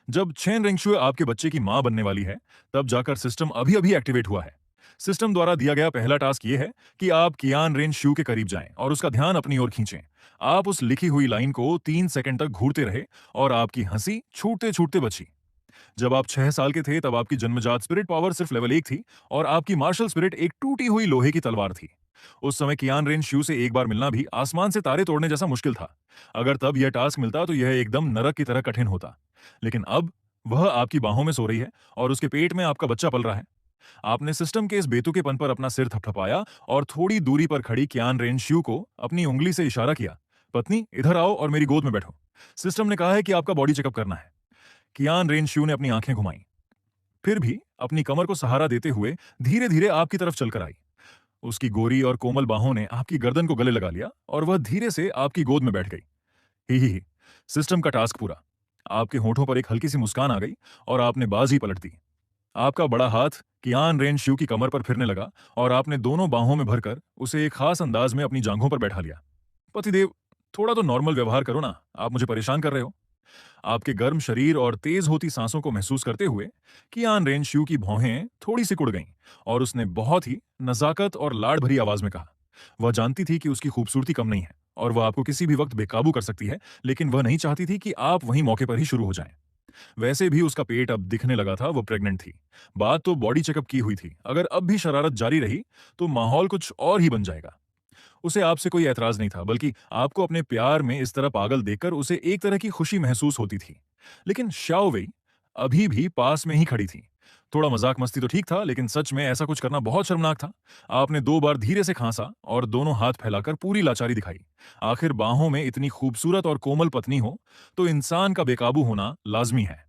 जब चेन रेंगशुए आपके बच्चे की मां बनने वाली है, तब जाकर सिस्टम अभी अभी एक्टिवेट हुआ है। सिस्टम द्वारा दिया गया पहला टास्क ये है कि आप कियान रेन शू के करीब जाएं और उसका ध्यान अपनी ओर खींचें। आप उस लिखी हुई लाइन को 3 सेकंड तक घूरते रहे और आपकी हंसी छूटते छूटते बची। जब आप 6 साल के थे तब आपकी जन्मजात स्पिरिट पावर सिर्फ लेवल 1 थी और आपकी मार्शल स्पिरिट एक टूटी हुई लोहे की तलवार थी। उस समय कियान रेन शू से एक बार मिलना भी आसमान से तारे तोड़ने जैसा मुश्किल था। अगर तब यह टास्क मिलता तो यह एकदम नरक की तरह कठिन होता। लेकिन अब वह आपकी बाहों में सो रही है और उसके पेट में आपका बच्चा पल रहा है। आपने सिस्टम के इस बेतुकेपन पर अपना सिर थपथपाया और थोड़ी दूरी पर खड़ी कियान रेन शू को अपनी उंगली से इशारा किया। पत्नी, इधर आओ और मेरी गोद में बैठो। सिस्टम ने कहा है कि आपका बॉडी चेकअप करना है। कियान रेन शू ने अपनी आंखें घुमाई, फिर भी अपनी कमर को सहारा देते हुए धीरे धीरे आपकी तरफ चलकर आई। उसकी गोरी और कोमल बाहों ने आपकी गर्दन को गले लगा लिया और वह धीरे से आपकी गोद में बैठ गई। ही। सिस्टम का टास्क पूरा। आपके होठों पर एक हल्की सी मुस्कान आ गई और आपने बाज ही पलट दी। आपका बड़ा हाथ कियान रेन शू की कमर पर फिरने लगा और आपने दोनों बाहों में भरकर उसे एक खास अंदाज में अपनी जांघों पर बैठा लिया। पतिदेव, थोड़ा तो नॉर्मल व्यवहार करो ना, आप मुझे परेशान कर रहे हो। आपके गर्म शरीर और तेज होती सांसों को महसूस करते हुए कियान रेन शू की भौहें थोड़ी सी कुड़ गईं और उसने बहुत ही नजाकत और लाड़ भरी आवाज में कहा। वह जानती थी कि उसकी खूबसूरती कम नहीं है और वह आपको किसी भी वक्त बेकाबू कर सकती है, लेकिन वह नहीं चाहती थी कि आप वहीं मौके पर ही शुरू हो जाएं। वैसे भी उसका पेट अब दिखने लगा था, वो प्रेग्नेंट थी। बात तो बॉडी चेकअप की हुई थी, अगर अब भी शरारत जारी रही तो माहौल कुछ और ही बन जाएगा। उसे आपसे कोई ऐतराज नहीं था, बल्कि आपको अपने प्यार में इस तरह पागल देखकर उसे एक तरह की खुशी महसूस होती थी। लेकिन शाओ वेई अभी भी पास में ही खड़ी थी। थोड़ा मजाक मस्ती तो ठीक था, लेकिन सच में ऐसा कुछ करना बहुत शर्मनाक था। आपने 2 बार धीरे से खांसा और दोनों हाथ फैलाकर पूरी लाचारी दिखाई। आखिर बाहों में इतनी खूबसूरत और कोमल पत्नी हो तो इंसान का बेकाबू होना लाजमी है।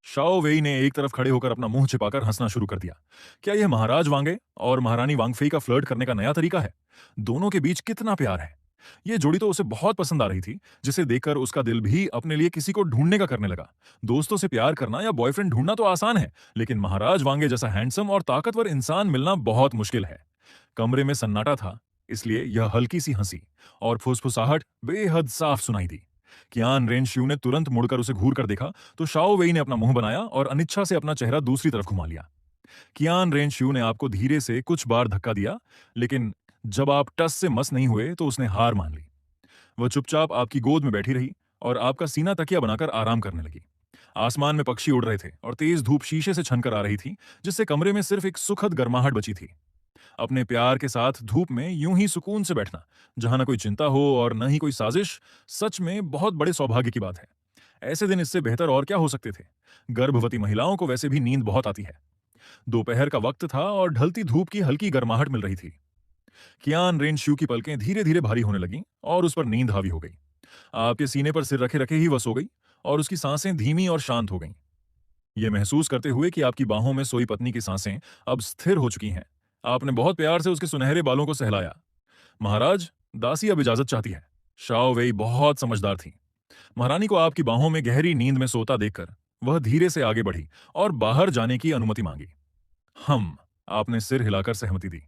शाओ वेई ने एक तरफ खड़े होकर अपना मुंह छिपाकर हंसना शुरू कर दिया। क्या यह महाराज वांगे और महारानी वांगफेई का फ्लर्ट करने का नया तरीका है? दोनों के बीच कितना प्यार है। यह जोड़ी तो उसे बहुत पसंद आ रही थी, जिसे देखकर उसका दिल भी अपने लिए किसी को ढूंढने का करने लगा। दोस्तों से प्यार करना या बॉयफ्रेंड ढूंढना तो आसान है, लेकिन महाराज वांगे जैसा हैंडसम और ताकतवर इंसान मिलना बहुत मुश्किल है। कमरे में सन्नाटा था, इसलिए यह हल्की सी हंसी और फुसफुसाहट बेहद साफ सुनाई दी। कियान रेनश्यू ने तुरंत मुड़कर उसे घूर कर देखा तो शाओ वेई ने अपना मुंह बनाया और अनिच्छा से अपना चेहरा दूसरी तरफ घुमा लिया। कियान रेनश्यू ने आपको धीरे से कुछ बार धक्का दिया, लेकिन जब आप टस से मस नहीं हुए तो उसने हार मान ली। वह चुपचाप आपकी गोद में बैठी रही और आपका सीना तकिया बनाकर आराम करने लगी। आसमान में पक्षी उड़ रहे थे और तेज धूप शीशे से छनकर आ रही थी, जिससे कमरे में सिर्फ एक सुखद गर्माहट बची थी। अपने प्यार के साथ धूप में यूं ही सुकून से बैठना, जहां न कोई चिंता हो और न ही कोई साजिश, सच में बहुत बड़े सौभाग्य की बात है। ऐसे दिन इससे बेहतर और क्या हो सकते थे। गर्भवती महिलाओं को वैसे भी नींद बहुत आती है। दोपहर का वक्त था और ढलती धूप की हल्की गर्माहट मिल रही थी। कियान रेनश्यू की पलकें धीरे धीरे भारी होने लगीं और उस पर नींद हावी हो गई। आपके सीने पर सिर रखे रखे ही वह सो गई और उसकी सांसें धीमी और शांत हो गईं। यह महसूस करते हुए कि आपकी बाहों में सोई पत्नी की सांसें अब स्थिर हो चुकी हैं, आपने बहुत प्यार से उसके सुनहरे बालों को सहलाया। महाराज, दासी अब इजाजत चाहती है। शाओ वेई बहुत समझदार थी। महारानी को आपकी बाहों में गहरी नींद में सोता देखकर वह धीरे से आगे बढ़ी और बाहर जाने की अनुमति मांगी। हम आपने सिर हिलाकर सहमति दी।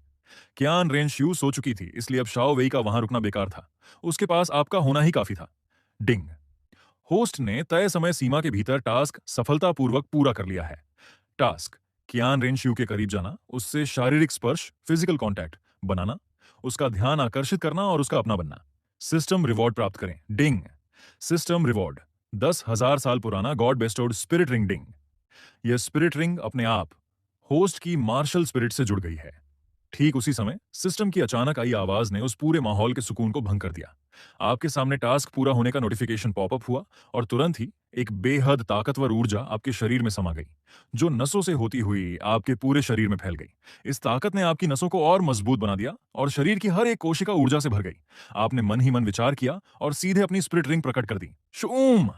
कियान रेनश्यू सो चुकी थी, इसलिए अब शाओ वेई का वहां रुकना बेकार था। उसके पास आपका होना ही काफी था। डिंग। होस्ट ने तय समय सीमा के भीतर टास्क सफलतापूर्वक पूरा कर लिया है। टास्क: कियान रेनश्यू के करीब जाना, उससे शारीरिक स्पर्श फिजिकल कांटेक्ट बनाना, उसका ध्यान आकर्षित करना और उसका अपना बनना। सिस्टम रिवॉर्ड प्राप्त करें। डिंग। सिस्टम रिवॉर्ड: 10,000 साल पुराना गॉड बेस्टोड स्पिरिट रिंग। डिंग। यह स्पिरिट रिंग अपने आप होस्ट की मार्शल स्पिरिट से जुड़ गई है। ठीक उसी समय सिस्टम की अचानक आई आवाज ने उस पूरे माहौल के सुकून को भंग कर दिया। आपके सामने टास्क पूरा होने का नोटिफिकेशन पॉपअप हुआ और तुरंत ही एक बेहद ताकतवर ऊर्जा आपके शरीर में समा गई, जो नसों से होती हुई आपके पूरे शरीर में फैल गई। इस ताकत ने आपकी नसों को और मजबूत बना दिया और शरीर की हर एक कोशिका ऊर्जा से भर गई। आपने मन ही मन विचार किया और सीधे अपनी स्पिरिट रिंग प्रकट कर दी। शूम!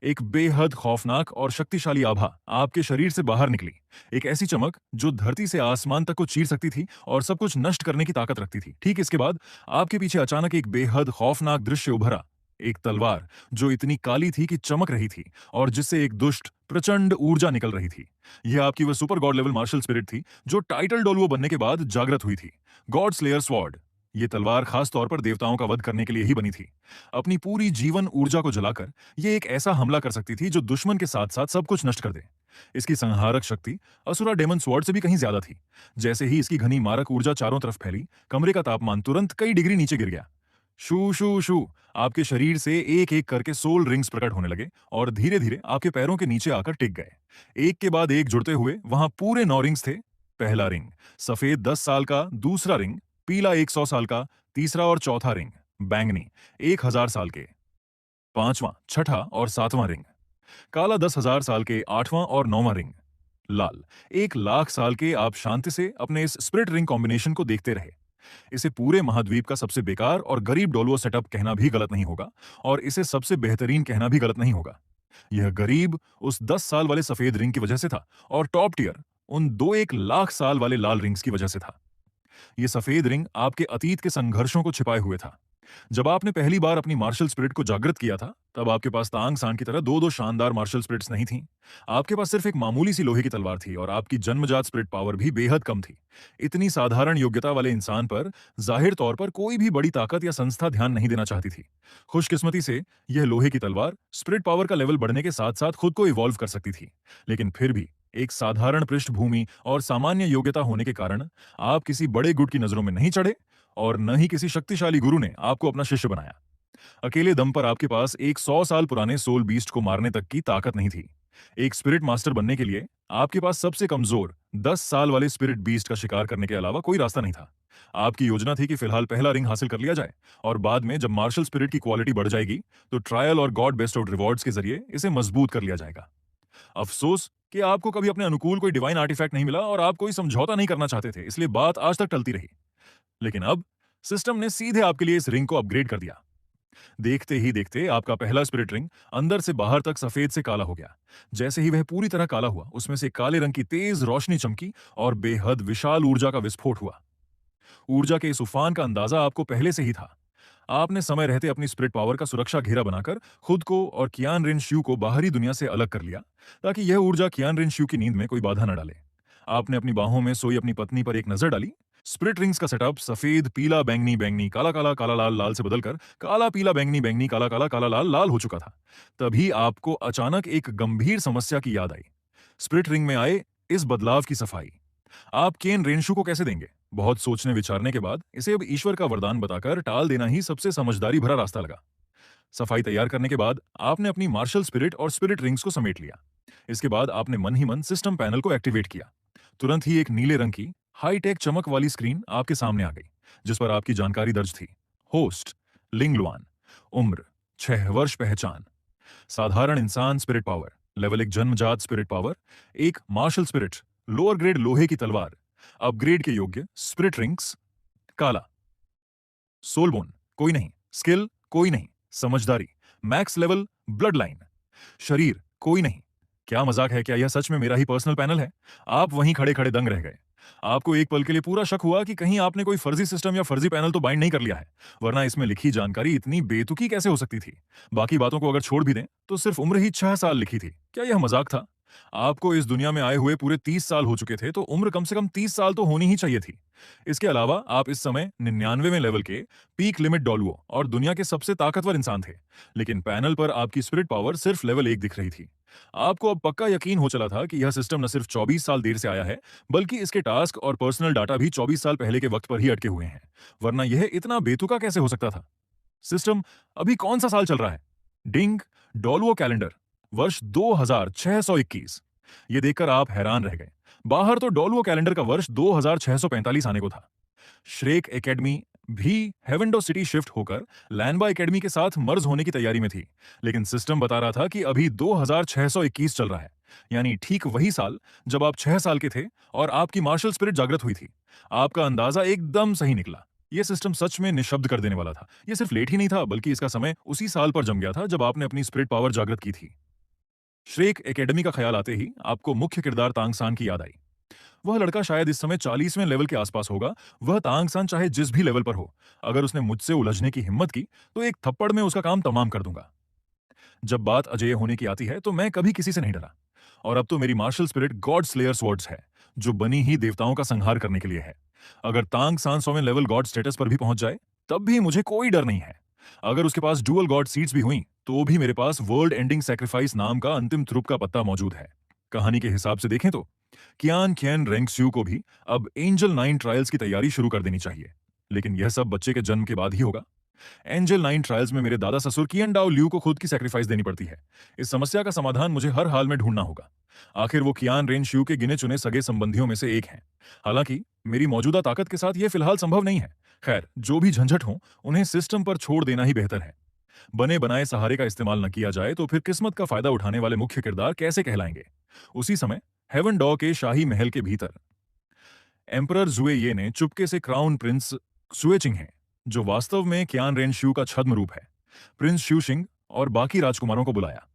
एक बेहद खौफनाक और शक्तिशाली आभा आपके शरीर से बाहर निकली। एक ऐसी चमक जो धरती से आसमान तक को चीर सकती थी और सब कुछ नष्ट करने की ताकत रखती थी। ठीक इसके बाद आपके पीछे अचानक एक बेहद खौफनाक दृश्य उभरा। एक तलवार जो इतनी काली थी कि चमक रही थी और जिससे एक दुष्ट प्रचंड ऊर्जा निकल रही थी। यह आपकी वह super god level martial spirit थी जो टाइटल डोलवो बनने के बाद जागृत हुई थी। God slayer sword. ये तलवार खास तौर पर देवताओं का वध करने के लिए ही बनी थी। अपनी पूरी जीवन ऊर्जा को जलाकर ये एक ऐसा हमला कर सकती थी जो दुश्मन के साथ साथ सब कुछ नष्ट कर दे। इसकी संहारक शक्ति असुरा डेमन स्वॉर्ड से भी कहीं ज्यादा थी। जैसे ही इसकी घनी मारक ऊर्जा चारों तरफ फैली, कमरे का तापमान तुरंत कई डिग्री नीचे गिर गया। शू शू शू, आपके शरीर से एक एक करके सोल रिंग्स प्रकट होने लगे और धीरे धीरे आपके पैरों के नीचे आकर टिक गए। एक के बाद एक जुड़ते हुए वहां पूरे 9 रिंग्स थे। पहला रिंग सफेद 10 साल का, दूसरा रिंग पीला 100 साल का, तीसरा और चौथा रिंग बैंगनी 1000 साल के, पांचवां, छठा और सातवां रिंग काला 10,000 साल के, आठवां और नौवां रिंग लाल 1,00,000 साल के। आप शांति से अपने इस स्प्रिट रिंग कॉम्बिनेशन को देखते रहे। इसे पूरे महाद्वीप का सबसे बेकार और गरीब डोलवो सेटअप कहना भी गलत नहीं होगा, और इसे सबसे बेहतरीन कहना भी गलत नहीं होगा। यह गरीब उस 10 साल वाले सफेद रिंग की वजह से था, और टॉप टियर उन 2-1 लाख साल वाले लाल रिंग्स की वजह से था। यह सफेद रिंग आपके अतीत के संघर्षों को छिपाए हुए था। जब आपने पहली बार अपनी मार्शल स्पिरिट को जागृत किया था, तब आपके पास तांग सांन की तरह दो दो शानदार मार्शल स्पिरिट्स नहीं थीं। आपके पास सिर्फ एक मामूली सी लोहे की तलवार थी, और आपकी जन्मजात स्पिरिट पावर भी बेहद कम थी। इतनी साधारण योग्यता वाले इंसान पर जाहिर तौर पर कोई भी बड़ी ताकत या संस्था ध्यान नहीं देना चाहती थी। खुशकिस्मती से यह लोहे की तलवार स्पिरिट पावर का लेवल बढ़ने के साथ साथ खुद को इवॉल्व कर सकती थी, लेकिन फिर भी एक साधारण पृष्ठभूमि और सामान्य योग्यता होने के कारण आप किसी बड़े गुट की नजरों में नहीं चढ़े, और न ही किसी शक्तिशाली गुरु ने आपको अपना शिष्य बनाया। अकेले दम पर आपके पास एक 100 साल पुराने सोल बीस्ट को मारने तक की ताकत नहीं थी। एक स्पिरिट मास्टर बनने के लिए आपके पास सबसे कमजोर 10 साल वाले स्पिरिट बीस्ट का शिकार करने के अलावा कोई रास्ता नहीं था। आपकी योजना थी कि फिलहाल पहला रिंग हासिल कर लिया जाए, और बाद में जब मार्शल स्पिरिट की क्वालिटी बढ़ जाएगी तो ट्रायल और गॉड बेस्ट आउट रिवॉर्ड्स के जरिए इसे मजबूत कर लिया जाएगा। अफसोस कि आपको कभी अपने अनुकूल कोई डिवाइन आर्टिफैक्ट नहीं मिला, और आप कोई समझौता नहीं करना चाहते थे, इसलिए बात आज तक टलती रही। लेकिन अब सिस्टम ने सीधे आपके लिए इस रिंग को अपग्रेड कर दिया। देखते ही देखते आपका पहला स्पिरिट रिंग अंदर से बाहर तक सफेद से काला हो गया। जैसे ही वह पूरी तरह काला हुआ, उसमें से काले रंग की तेज रोशनी चमकी और बेहद विशाल ऊर्जा का विस्फोट हुआ। ऊर्जा के इस उफान का अंदाजा आपको पहले से ही था। आपने समय रहते अपनी स्पिरिट पावर का सुरक्षा घेरा बनाकर खुद को और कियान रिन श्यू को बाहरी दुनिया से अलग कर लिया, ताकि यह ऊर्जा कियान रिन श्यू की नींद में कोई बाधा न डाले। आपने अपनी बाहों में सोई अपनी पत्नी पर एक नजर डाली। स्प्लिट रिंग्स का सेटअप सफेद पीला बैंगनी बैंगनी काला काला काला लाल लाल से बदलकर काला पीला बैंगनी बैंगनी काला काला काला लाल लाल हो चुका था। तभी आपको अचानक एक गंभीर समस्या की याद आई। स्प्लिट रिंग में आए इस बदलाव की सफाई आप केन रेनशू को कैसे देंगे? बहुत सोचने विचारने के बाद इसे अब ईश्वर का वरदान बताकर टाल देना ही सबसे समझदारी भरा रास्ता लगा। सफाई तैयार करने के बाद आपने अपनी मार्शल स्पिरिट और स्पिरिट रिंग्स को समेट लिया। इसके बाद आपने मन ही मन सिस्टम पैनल को एक्टिवेट किया। तुरंत ही एक नीले रंग की हाईटेक चमक वाली स्क्रीन आपके सामने आ गई, जिस पर आपकी जानकारी दर्ज थी। होस्ट लिंगलुआन, उम्र 6 वर्ष, पहचान साधारण इंसान, स्पिरिट पावर लेवल 1 जन्मजात स्पिरिट पावर, एक मार्शल स्पिरिट लोअर ग्रेड लोहे की तलवार, अपग्रेड के योग्य स्पिरिट रिंग्स, काला सोलबोन कोई नहीं, स्किल कोई नहीं, समझदारी मैक्स लेवल, ब्लड लाइन, शरीर कोई नहीं। क्या मजाक है? क्या यह सच में मेरा ही पर्सनल पैनल है? आप वहीं खड़े खड़े दंग रह गए। आपको एक पल के लिए पूरा शक हुआ कि कहीं आपने कोई फर्जी सिस्टम या फर्जी पैनल तो बाइंड नहीं कर लिया है, वरना इसमें लिखी जानकारी इतनी बेतुकी कैसे हो सकती थी? बाकी बातों को अगर छोड़ भी दें तो सिर्फ उम्र ही 6 साल लिखी थी। क्या यह मजाक था? आपको इस दुनिया में आए हुए पूरे 30 साल हो चुके थे, तो उम्र कम से कम 30 साल तो होनी ही चाहिए थी। इसके अलावा आप इस समय 99वें लेवल के पीक लिमिट डॉलुओ और दुनिया के सबसे ताकतवर इंसान थे, लेकिन पैनल पर आपकी स्पिरिट पावर सिर्फ लेवल 1 दिख रही थी। आपको अब पक्का यकीन हो चला था कि यह सिस्टम न सिर्फ 24 साल देर से आया है, बल्कि इसके टास्क और पर्सनल डाटा भी 24 साल पहले के वक्त पर ही अटके हुए हैं, वरना यह इतना बेतुका कैसे हो सकता था? सिस्टम अभी कौन सा साल चल रहा है? डिंग डॉलुओ कैलेंडर वर्ष 2621। ये देखकर आप हैरान रह गए। बाहर तो डॉलुओ कैलेंडर का वर्ष 2645 आने को था। श्रेक एकेडमी भी हेवेंडो सिटी शिफ्ट होकर लैनबा एकेडमी के साथ मर्ज होने की तैयारी में थी, लेकिन सिस्टम बता रहा था कि अभी 2621 चल रहा है, यानी ठीक वही साल जब आप 6 साल के थे और आपकी मार्शल स्पिरिट जागृत हुई थी। आपका अंदाजा एकदम सही निकला। यह सिस्टम सच में निशब्द कर देने वाला था। यह सिर्फ लेट ही नहीं था, बल्कि इसका समय उसी साल पर जम गया था जब आपने अपनी स्पिरिट पावर जागृत की थी। श्रेक एकेडमी का ख्याल आते ही आपको मुख्य किरदार तांग सान की याद आई। वह लड़का शायद इस समय 40वें लेवल के आसपास होगा। वह तांग सान चाहे जिस भी लेवल पर हो, अगर उसने मुझसे उलझने की हिम्मत की तो एक थप्पड़ में उसका काम तमाम कर दूंगा। जब बात अजेय होने की आती है तो मैं कभी किसी से नहीं डरा, और अब तो मेरी martial spirit god slayer swords है, जो बनी ही देवताओं का संहार करने के लिए है। अगर तांग सांसों में लेवल गॉड स्टेटस पर भी पहुंच जाए, तब भी मुझे कोई डर नहीं है। अगर उसके पास डुअल गॉड सीड्स भी हुई, तो भी मेरे पास वर्ल्ड एंडिंग सैक्रिफाइस नाम का अंतिम थ्रुप का पत्ता मौजूद है। कहानी के हिसाब से देखें तो कियान खियन रेंगस्यू को भी अब एंजल 9 ट्रायल्स की तैयारी शुरू कर देनी चाहिए। लेकिन यह सब बच्चे के जन्म के बाद ही होगा। एंजल 9 ट्रायल्स में मेरे दादा ससुर कियन डाओ ल्यू को खुद की सैक्रिफाइस देनी पड़ती है। इस समस्या का समाधान मुझे हर हाल में ढूंढना होगा। आखिर वो कियान रेन श्यू के गिने चुने सगे संबंधियों में से एक हैं। हालांकि मेरी मौजूदा ताकत के साथ यह फिलहाल संभव नहीं है। खैर, जो भी झंझट हो, उन्हें सिस्टम पर छोड़ देना ही बेहतर है। बने बनाए सहारे का इस्तेमाल न किया जाए तो फिर किस्मत का फायदा उठाने वाले मुख्य किरदार कैसे कहलाएंगे। उसी समय हेवन डॉ के शाही महल के भीतर एम्परर जुए ये ने चुपके से क्राउन प्रिंस सुएचिंग हैं, जो वास्तव में कियान रेन श्यू का छद्म रूप है, प्रिंस श्यूशिंग और बाकी राजकुमारों को बुलाया।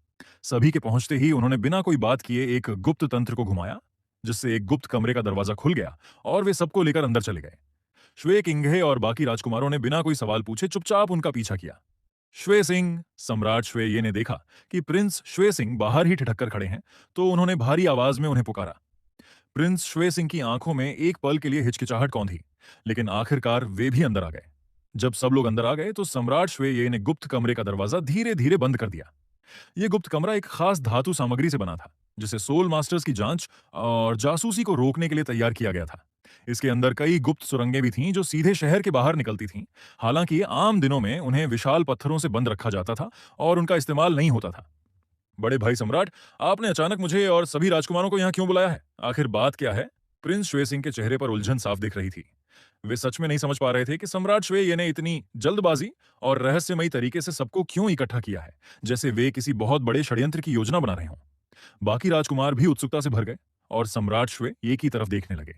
सभी के पहुंचते ही उन्होंने बिना कोई बात किए एक गुप्त तंत्र को घुमाया, जिससे एक गुप्त कमरे का दरवाजा खुल गया और वे सबको लेकर अंदर चले गए। श्वे किंघे और बाकी राजकुमारों ने बिना कोई सवाल पूछे चुपचाप उनका पीछा किया। श्वे सिंह सम्राट श्वे ये ने देखा कि प्रिंस श्वे सिंह बाहर ही ठिठक कर खड़े हैं, तो उन्होंने भारी आवाज में उन्हें पुकारा। प्रिंस श्वे सिंह की आंखों में एक पल के लिए हिचकिचाहट कौंधी, लेकिन आखिरकार वे भी अंदर आ गए। जब सब लोग अंदर आ गए तो सम्राट श्वे ये ने गुप्त कमरे का दरवाजा धीरे धीरे बंद कर दिया। यह गुप्त कमरा एक खास धातु सामग्री से बना था, जिसे सोल मास्टर्स की जांच और जासूसी को रोकने के लिए तैयार किया गया था। इसके अंदर कई गुप्त सुरंगें भी थीं जो सीधे शहर के बाहर निकलती थीं। हालांकि आम दिनों में उन्हें विशाल पत्थरों से बंद रखा जाता था और उनका इस्तेमाल नहीं होता था। बड़े भाई सम्राट, आपने अचानक मुझे और सभी राजकुमारों को यहाँ क्यों बुलाया है? आखिर बात क्या है? प्रिंस श्वे सिंह के चेहरे पर उलझन साफ दिख रही थी। वे सच में नहीं समझ पा रहे थे कि सम्राट श्वे ये ने इतनी जल्दबाजी और रहस्यमयी तरीके से सबको क्यों इकट्ठा किया है, जैसे वे किसी बहुत बड़े षड्यंत्र की योजना बना रहे हों। बाकी राजकुमार भी उत्सुकता से भर गए और सम्राट श्वे ये की तरफ देखने लगे।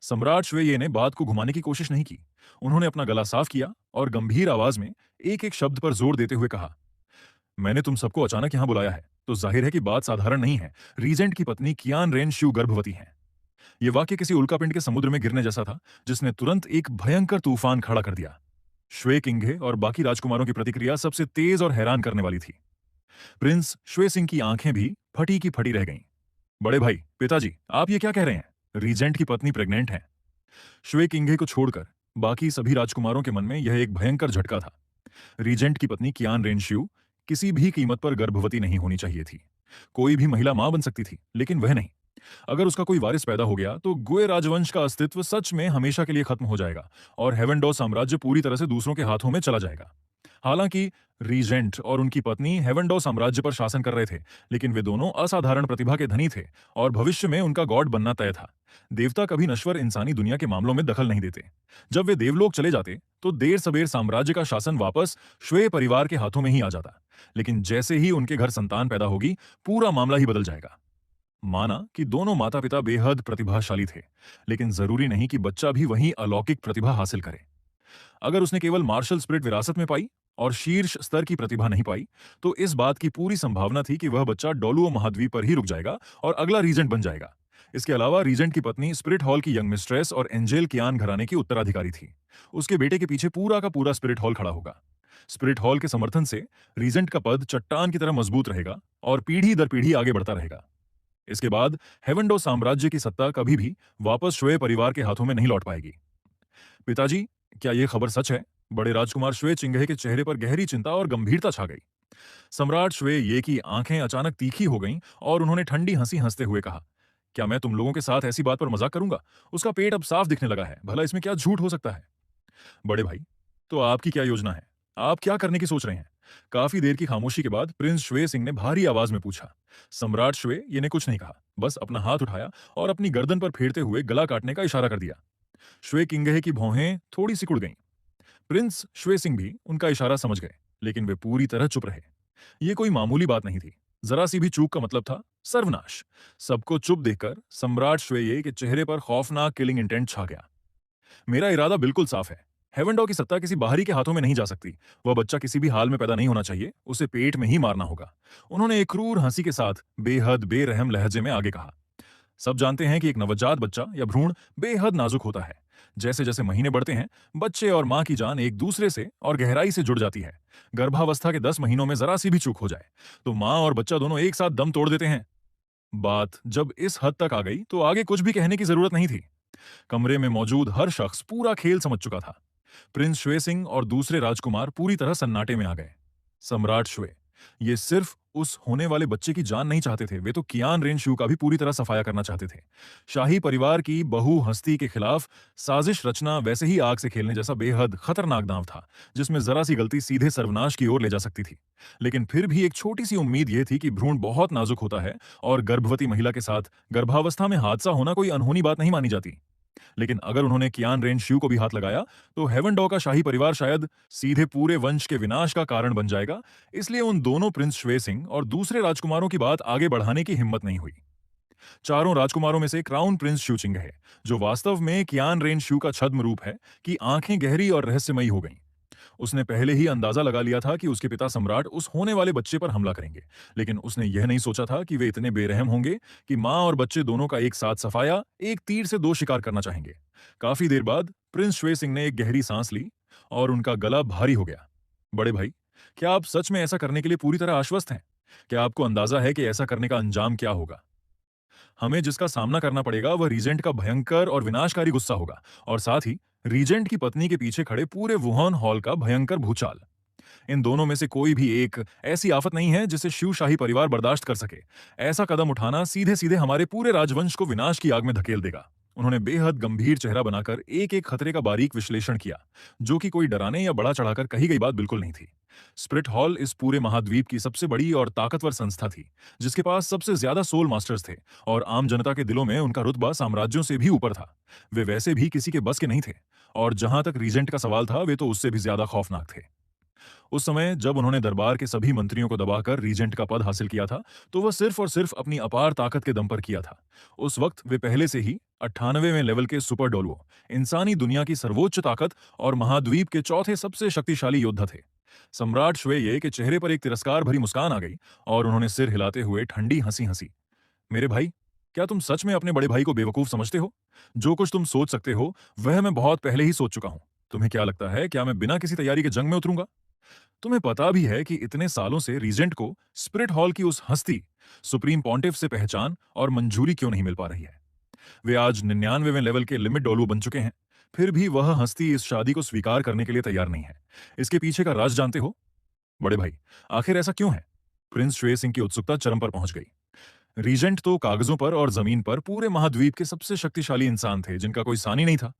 सम्राट श्वे ये ने बात को घुमाने की कोशिश नहीं की। उन्होंने अपना गला साफ किया और गंभीर आवाज में एक एक शब्द पर जोर देते हुए कहा, मैंने तुम सबको अचानक यहां बुलाया है, तो जाहिर है कि बात साधारण नहीं है। रीजेंट की पत्नी कियान रेन श्यू गर्भवती हैं। यह वाक्य किसी उल्कापिंड के समुद्र में गिरने जैसा था, जिसने तुरंत एक भयंकर तूफान खड़ा कर दिया। श्वे किंघे और बाकी राजकुमारों की प्रतिक्रिया सबसे तेज और हैरान करने वाली थी। प्रिंस श्वे सिंह की आंखें भी फटी की फटी रह गईं। बड़े भाई, पिताजी, आप ये क्या कह रहे हैं? रीजेंट की पत्नी प्रेग्नेंट है। श्वे किंघे को छोड़कर बाकी सभी राजकुमारों के मन में यह एक भयंकर झटका था। रीजेंट की पत्नी कियान रेनश्यू किसी भी कीमत पर गर्भवती नहीं होनी चाहिए थी। कोई भी महिला मां बन सकती थी, लेकिन वह नहीं। अगर उसका कोई वारिस पैदा हो गया तो गुए राजवंश का अस्तित्व सच में हमेशा के लिए खत्म हो जाएगा और हेवेंडो साम्राज्य पूरी तरह से दूसरों के हाथों में चला जाएगा। हालांकि रीजेंट और उनकी पत्नी हेवेंडो साम्राज्य पर शासन कर रहे थे, लेकिन वे दोनों असाधारण प्रतिभा के धनी थे और भविष्य में उनका गॉड बनना तय था। देवता कभी नश्वर इंसानी दुनिया के मामलों में दखल नहीं देते। जब वे देवलोक चले जाते तो देर सबेर साम्राज्य का शासन वापस श्वे परिवार के हाथों में ही आ जाता, लेकिन जैसे ही उनके घर संतान पैदा होगी, पूरा मामला ही बदल जाएगा। माना कि दोनों माता पिता बेहद प्रतिभाशाली थे, लेकिन जरूरी नहीं कि बच्चा भी वही अलौकिक प्रतिभा हासिल करे। अगर उसने केवल मार्शल स्पिरिट विरासत में पाई और शीर्ष स्तर की प्रतिभा नहीं पाई, तो इस बात की पूरी संभावना थी कि वह बच्चा डोलुओ महाद्वीप पर ही रुक जाएगा और अगला रीजेंट बन जाएगा। इसके अलावा रीजेंट की पत्नी स्पिरिट हॉल की यंग मिस्ट्रेस और एंजेल कियान घराने की उत्तराधिकारी थी। उसके बेटे के पीछे पूरा का पूरा स्पिरिट हॉल खड़ा होगा। स्पिरिट हॉल के समर्थन से रीजेंट का पद चट्टान की तरह मजबूत रहेगा और पीढ़ी दर पीढ़ी आगे बढ़ता रहेगा। इसके बाद हेवेंडो साम्राज्य की सत्ता कभी भी वापस श्वे परिवार के हाथों में नहीं लौट पाएगी। पिताजी, क्या यह खबर सच है? बड़े राजकुमार श्वे चिंगहे के चेहरे पर गहरी चिंता और गंभीरता छा गई। सम्राट श्वे ये की आंखें अचानक तीखी हो गईं और उन्होंने ठंडी हंसी हंसते हुए कहा, क्या मैं तुम लोगों के साथ ऐसी बात पर मजाक करूंगा? उसका पेट अब साफ दिखने लगा है, भला इसमें क्या झूठ हो सकता है? बड़े भाई, तो आपकी क्या योजना है? आप क्या करने की सोच रहे हैं? काफी देर की खामोशी के बाद प्रिंस श्वे सिंह ने भारी आवाज में पूछा। सम्राट श्वे ये ने कुछ नहीं कहा, बस अपना हाथ उठाया और अपनी गर्दन पर फेरते हुए गला काटने का इशारा कर दिया। श्वे किंगहे की भौहें थोड़ी सिकुड़ गईं। प्रिंस श्वे सिंह भी उनका इशारा समझ गए, लेकिन वे पूरी तरह चुप रहे। ये कोई मामूली बात नहीं थी। जरा सी भी चूक का मतलब था सर्वनाश। सबको चुप देखकर सम्राट श्वेये के चेहरे पर खौफनाक किलिंग इंटेंट छा गया। मेरा इरादा बिल्कुल साफ है। हेवेंडो की सत्ता किसी बाहरी के हाथों में नहीं जा सकती। वह बच्चा किसी भी हाल में पैदा नहीं होना चाहिए, उसे पेट में ही मारना होगा। उन्होंने एक क्रूर हंसी के साथ बेहद बेरहम लहजे में आगे कहा, सब जानते हैं कि एक नवजात बच्चा या भ्रूण बेहद नाजुक होता है। जैसे जैसे महीने बढ़ते हैं, बच्चे और मां की जान एक दूसरे से और गहराई से जुड़ जाती है। गर्भावस्था के 10 महीनों में जरा सी भी चूक हो जाए तो मां और बच्चा दोनों एक साथ दम तोड़ देते हैं। बात जब इस हद तक आ गई तो आगे कुछ भी कहने की जरूरत नहीं थी। कमरे में मौजूद हर शख्स पूरा खेल समझ चुका था। प्रिंस श्वे सिंह और दूसरे राजकुमार पूरी तरह सन्नाटे में आ गए। सम्राट श्वे ये सिर्फ उस होने वाले बच्चे की जान नहीं चाहते थे, वे तो कियान रेनशू का भी पूरी तरह सफाया करना चाहते थे। शाही परिवार की बहु हस्ती के खिलाफ साजिश रचना वैसे ही आग से खेलने जैसा बेहद खतरनाक दांव था, जिसमें जरा सी गलती सीधे सर्वनाश की ओर ले जा सकती थी। लेकिन फिर भी एक छोटी सी उम्मीद यह थी कि भ्रूण बहुत नाजुक होता है और गर्भवती महिला के साथ गर्भावस्था में हादसा होना कोई अनहोनी बात नहीं मानी जाती। लेकिन अगर उन्होंने कियान रेनशू को भी हाथ लगाया तो हेवनडॉ का शाही परिवार शायद सीधे पूरे वंश के विनाश का कारण बन जाएगा। इसलिए उन दोनों प्रिंस श्वे सिंह और दूसरे राजकुमारों की बात आगे बढ़ाने की हिम्मत नहीं हुई। चारों राजकुमारों में से क्राउन प्रिंस शूचिंग है, जो वास्तव में कियान रेनशू का छद्म रूप है, की आंखें गहरी और रहस्यमयी हो गईं। उसने पहले ही अंदाजा लगा लिया था कि उसके पिता सम्राट उस होने वाले बच्चे पर हमला करेंगे, लेकिन उसने यह नहीं सोचा था कि वे इतने बेरहम होंगे कि मां और बच्चे दोनों का एक साथ सफाया, एक तीर से दो शिकार करना चाहेंगे। काफी देर बाद प्रिंस श्वे सिंह ने एक गहरी सांस ली और उनका गला भारी हो गया। बड़े भाई, क्या आप सच में ऐसा करने के लिए पूरी तरह आश्वस्त हैं? क्या आपको अंदाजा है कि ऐसा करने का अंजाम क्या होगा? हमें जिसका सामना करना पड़ेगा वह रीजेंट का भयंकर और विनाशकारी गुस्सा होगा, और साथ ही रीजेंट की पत्नी के पीछे खड़े पूरे वुहान हॉल का भयंकर भूचाल। इन दोनों में से कोई भी एक ऐसी आफत नहीं है जिसे शिव शाही परिवार बर्दाश्त कर सके। ऐसा कदम उठाना सीधे सीधे हमारे पूरे राजवंश को विनाश की आग में धकेल देगा। उन्होंने बेहद गंभीर चेहरा बनाकर एक एक खतरे का बारीक विश्लेषण किया, जो कि कोई डराने या बड़ा चढ़ाकर कही गई बात बिल्कुल नहीं थी। स्प्रिट हॉल इस पूरे महाद्वीप की सबसे बड़ी और ताकतवर संस्था थी, जिसके पास सबसे ज्यादा सोल मास्टर्स थे, और आम जनता के दिलों में उनका रुतबा साम्राज्यों से भी ऊपर था। वे वैसे भी किसी के बस के नहीं थे, और जहां तक रीजेंट का सवाल था, वे तो उससे भी ज्यादा खौफनाक थे। उस समय जब उन्होंने दरबार के सभी मंत्रियों को दबाकर रीजेंट का पद हासिल किया था, तो वह सिर्फ और सिर्फ अपनी अपार ताकत के दम पर किया था। उस वक्त वे पहले से ही 98वें लेवल के सुपर डोलवो, इंसानी दुनिया की सर्वोच्च ताकत और महाद्वीप के चौथे सबसे शक्तिशाली योद्धा थे। सम्राट श्वेये के चेहरे पर एक तिरस्कार भरी मुस्कान आ गई और उन्होंने सिर हिलाते हुए ठंडी हंसी हंसी। मेरे भाई, क्या तुम सच में अपने बड़े भाई को बेवकूफ समझते हो? जो कुछ तुम सोच सकते हो वह मैं बहुत पहले ही सोच चुका हूं। तुम्हें क्या लगता है, क्या मैं बिना किसी तैयारी के जंग में उतरूंगा? तुम्हें पता भी है कि इतने सालों से रीजेंट को स्पिरिट हॉल की उस हस्ती सुप्रीम पॉन्टिफ से पहचान और मंजूरी क्यों नहीं मिल पा रही है? वे आज 99वें लेवल के लिमिट डोलू बन चुके हैं, फिर भी वह हस्ती इस शादी को स्वीकार करने के लिए तैयार नहीं है। इसके पीछे का राज जानते हो? बड़े भाई, आखिर ऐसा क्यों है? प्रिंस श्वेय सिंह की उत्सुकता चरम पर पहुंच गई। रीजेंट तो कागजों पर और जमीन पर पूरे महाद्वीप के सबसे शक्तिशाली इंसान थे, जिनका कोई सानी नहीं था।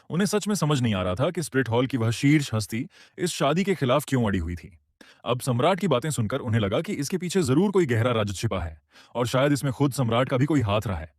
उन्हें सच में समझ नहीं आ रहा था कि स्प्रिट हॉल की वह शीर्ष हस्ती इस शादी के खिलाफ क्यों अड़ी हुई थी। अब सम्राट की बातें सुनकर उन्हें लगा कि इसके पीछे जरूर कोई गहरा राज छिपा है, और शायद इसमें खुद सम्राट का भी कोई हाथ रहा है।